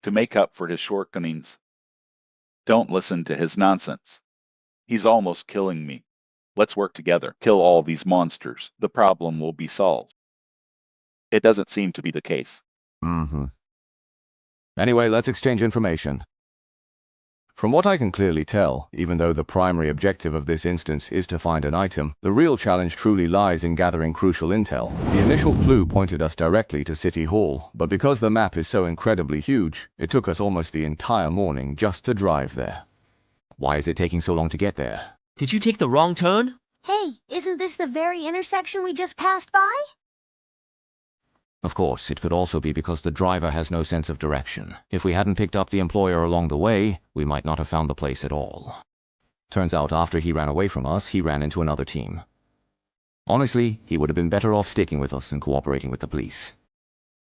to make up for his shortcomings? Don't listen to his nonsense. He's almost killing me. Let's work together. Kill all these monsters. The problem will be solved. It doesn't seem to be the case. Anyway, let's exchange information. From what I can clearly tell, even though the primary objective of this instance is to find an item, the real challenge truly lies in gathering crucial intel. The initial clue pointed us directly to City Hall, but because the map is so incredibly huge, it took us almost the entire morning just to drive there. Why is it taking so long to get there? Did you take the wrong turn? Hey, isn't this the very intersection we just passed by? Of course, it could also be because the driver has no sense of direction. If we hadn't picked up the employer along the way, we might not have found the place at all. Turns out after he ran away from us, he ran into another team. Honestly, he would have been better off sticking with us and cooperating with the police.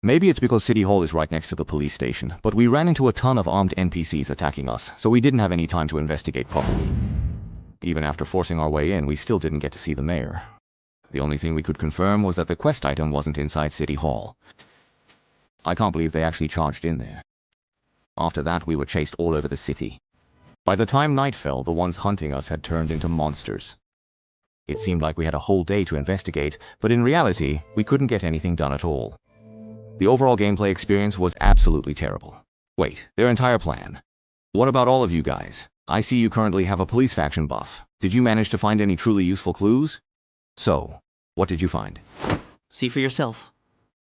Maybe it's because City Hall is right next to the police station, but we ran into a ton of armed NPCs attacking us, so we didn't have any time to investigate properly. Even after forcing our way in, we still didn't get to see the mayor. The only thing we could confirm was that the quest item wasn't inside City Hall. I can't believe they actually charged in there. After that, we were chased all over the city. By the time night fell, the ones hunting us had turned into monsters. It seemed like we had a whole day to investigate, but in reality, we couldn't get anything done at all. The overall gameplay experience was absolutely terrible. Wait, their entire plan. What about all of you guys? I see you currently have a police faction buff. Did you manage to find any truly useful clues? So, what did you find? See for yourself.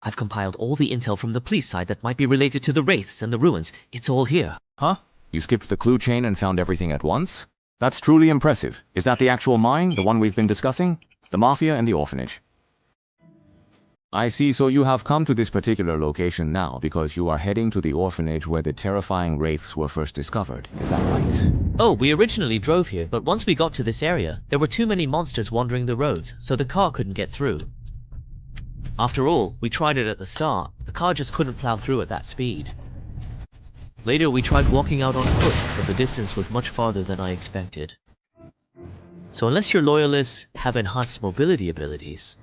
I've compiled all the intel from the police side that might be related to the wraiths and the ruins. It's all here. Huh? You skipped the clue chain and found everything at once? That's truly impressive. Is that the actual mine, the one we've been discussing? The Mafia and the orphanage. I see, so you have come to this particular location now because you are heading to the orphanage where the terrifying wraiths were first discovered. Is that right? Oh, we originally drove here, but once we got to this area, there were too many monsters wandering the roads, so the car couldn't get through. After all, we tried it at the start. The car just couldn't plow through at that speed. Later, we tried walking out on foot, but the distance was much farther than I expected. So unless your loyalists have enhanced mobility abilities...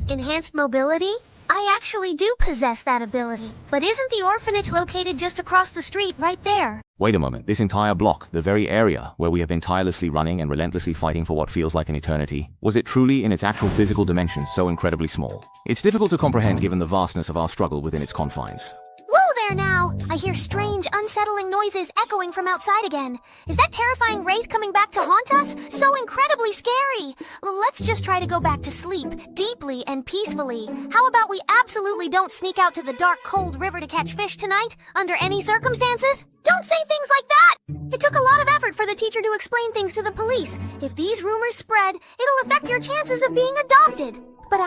Enhanced mobility? I actually do possess that ability. But isn't the orphanage located just across the street right there? Wait a moment, this entire block, the very area where we have been tirelessly running and relentlessly fighting for what feels like an eternity, was it truly in its actual physical dimensions so incredibly small? It's difficult to comprehend given the vastness of our struggle within its confines. Whoa there now! I hear strange, unsettling noises echoing from outside again. Is that terrifying wraith coming back to haunt us? So incredibly scary! Let's just try to go back to sleep, deeply and peacefully. How about we absolutely don't sneak out to the dark, cold river to catch fish tonight, under any circumstances? Don't say things like that! It took a lot of effort for the teacher to explain things to the police. If these rumors spread, it'll affect your chances of being adopted. But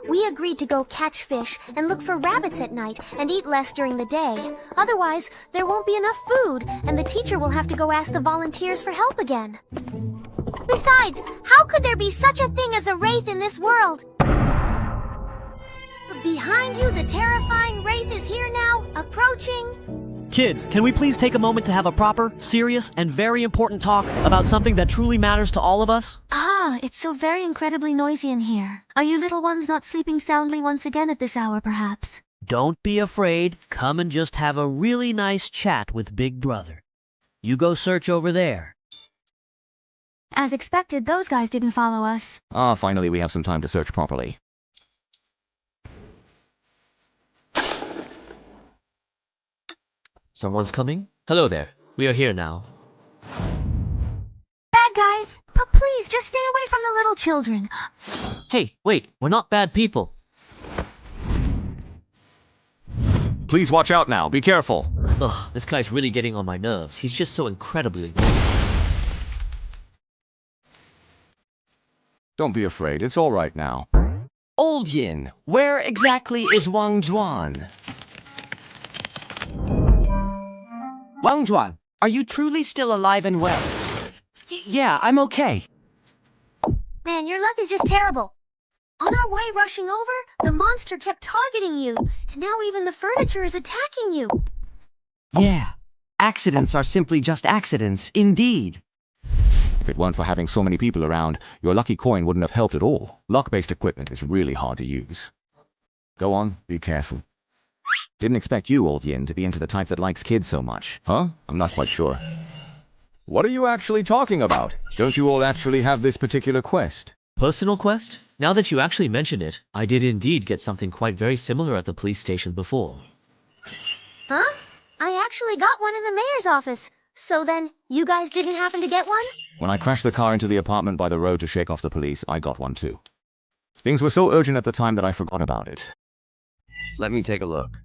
we agreed to go catch fish and look for rabbits at night and eat less during the day. Otherwise, there won't be enough food, and the teacher will have to go ask the volunteers for help again. Besides, how could there be such a thing as a wraith in this world? Behind you, the terrifying wraith is here now, approaching. Kids, can we please take a moment to have a proper, serious, and very important talk about something that truly matters to all of us? Ah, it's so very incredibly noisy in here. Are you little ones not sleeping soundly once again at this hour, perhaps? Don't be afraid. Come and just have a really nice chat with Big Brother. You go search over there. As expected, those guys didn't follow us. Ah, finally we have some time to search properly. Someone's coming? Hello there. We are here now. Bad guys, but please just stay away from the little children. Hey, wait, we're not bad people. Please watch out now, be careful. Ugh, this guy's really getting on my nerves. He's just so incredibly annoying. Don't be afraid, it's all right now. Old Yin, where exactly is Wang Juan? Wang Juan, are you truly still alive and well? Yeah, I'm okay. Man, your luck is just terrible. On our way rushing over, the monster kept targeting you, and now even the furniture is attacking you. Yeah, accidents are simply just accidents, indeed. If it weren't for having so many people around, your lucky coin wouldn't have helped at all. Luck-based equipment is really hard to use. Go on, be careful. Didn't expect you, Old Yin, to be into the type that likes kids so much. Huh? I'm not quite sure. What are you actually talking about? Don't you all actually have this particular quest? Personal quest? Now that you actually mention it, I did indeed get something quite very similar at the police station before. Huh? I actually got one in the mayor's office. So then, you guys didn't happen to get one? When I crashed the car into the apartment by the road to shake off the police, I got one too. Things were so urgent at the time that I forgot about it. Let me take a look.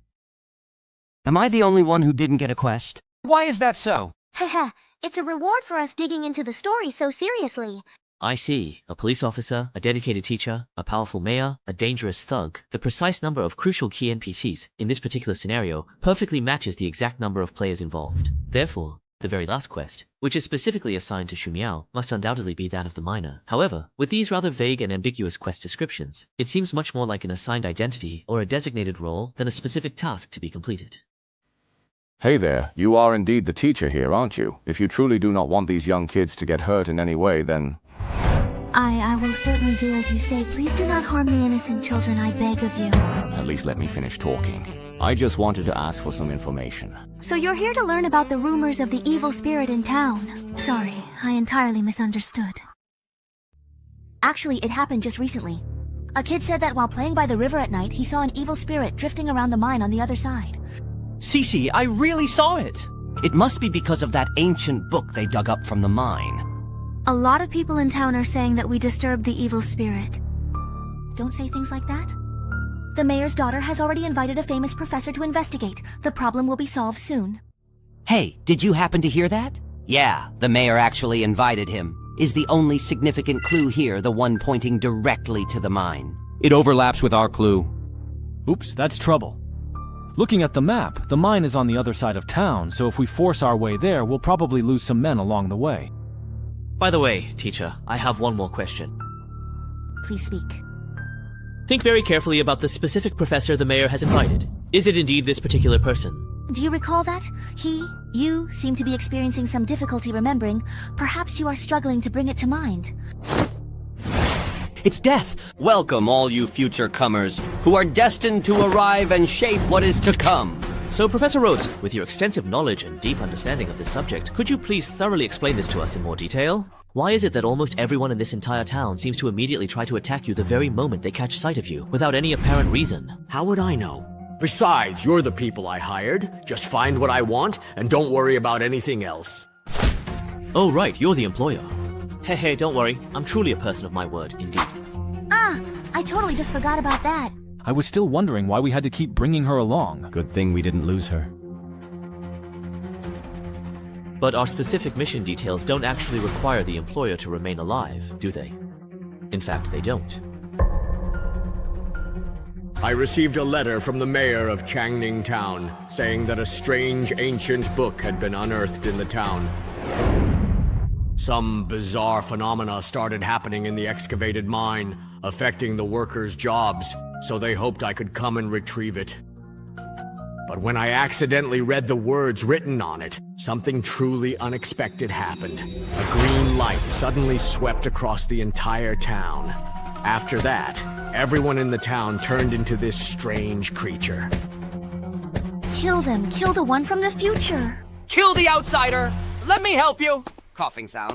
Am I the only one who didn't get a quest? Why is that so? Haha, it's a reward for us digging into the story so seriously. I see. A police officer, a dedicated teacher, a powerful mayor, a dangerous thug. The precise number of crucial key NPCs in this particular scenario perfectly matches the exact number of players involved. Therefore, the very last quest, which is specifically assigned to Shumiao, must undoubtedly be that of the miner. However, with these rather vague and ambiguous quest descriptions, it seems much more like an assigned identity or a designated role than a specific task to be completed. Hey there, you are indeed the teacher here, aren't you? If you truly do not want these young kids to get hurt in any way, then... I will certainly do as you say. Please do not harm the innocent children, I beg of you. At least let me finish talking. I just wanted to ask for some information. So you're here to learn about the rumors of the evil spirit in town. Sorry, I entirely misunderstood. Actually, it happened just recently. A kid said that while playing by the river at night, he saw an evil spirit drifting around the mine on the other side. Cece, I really saw it. It must be because of that ancient book they dug up from the mine. A lot of people in town are saying that we disturbed the evil spirit. Don't say things like that. The mayor's daughter has already invited a famous professor to investigate. The problem will be solved soon. Hey, did you happen to hear that? Yeah, the mayor actually invited him. Is the only significant clue here the one pointing directly to the mine? It overlaps with our clue. Oops, that's trouble. Looking at the map, the mine is on the other side of town, so if we force our way there, we'll probably lose some men along the way. By the way, teacher, I have one more question. Please speak. Think very carefully about the specific professor the mayor has invited. Is it indeed this particular person? Do you recall that? You seem to be experiencing some difficulty remembering. Perhaps you are struggling to bring it to mind. It's death! Welcome, all you future comers, who are destined to arrive and shape what is to come. So, Professor Rhodes, with your extensive knowledge and deep understanding of this subject, could you please thoroughly explain this to us in more detail? Why is it that almost everyone in this entire town seems to immediately try to attack you the very moment they catch sight of you, without any apparent reason? How would I know? Besides, you're the people I hired. Just find what I want, and don't worry about anything else. Oh right, you're the employer. Hey, don't worry. I'm truly a person of my word, indeed. Ah, I totally just forgot about that. I was still wondering why we had to keep bringing her along. Good thing we didn't lose her. But our specific mission details don't actually require the employer to remain alive, do they? In fact, they don't. I received a letter from the mayor of Changning Town, saying that a strange ancient book had been unearthed in the town. Some bizarre phenomena started happening in the excavated mine, affecting the workers' jobs, so they hoped I could come and retrieve it. But when I accidentally read the words written on it, something truly unexpected happened. A green light suddenly swept across the entire town. After that, everyone in the town turned into this strange creature. Kill them. Kill the one from the future. Kill the outsider! Let me help you! Coughing sounds.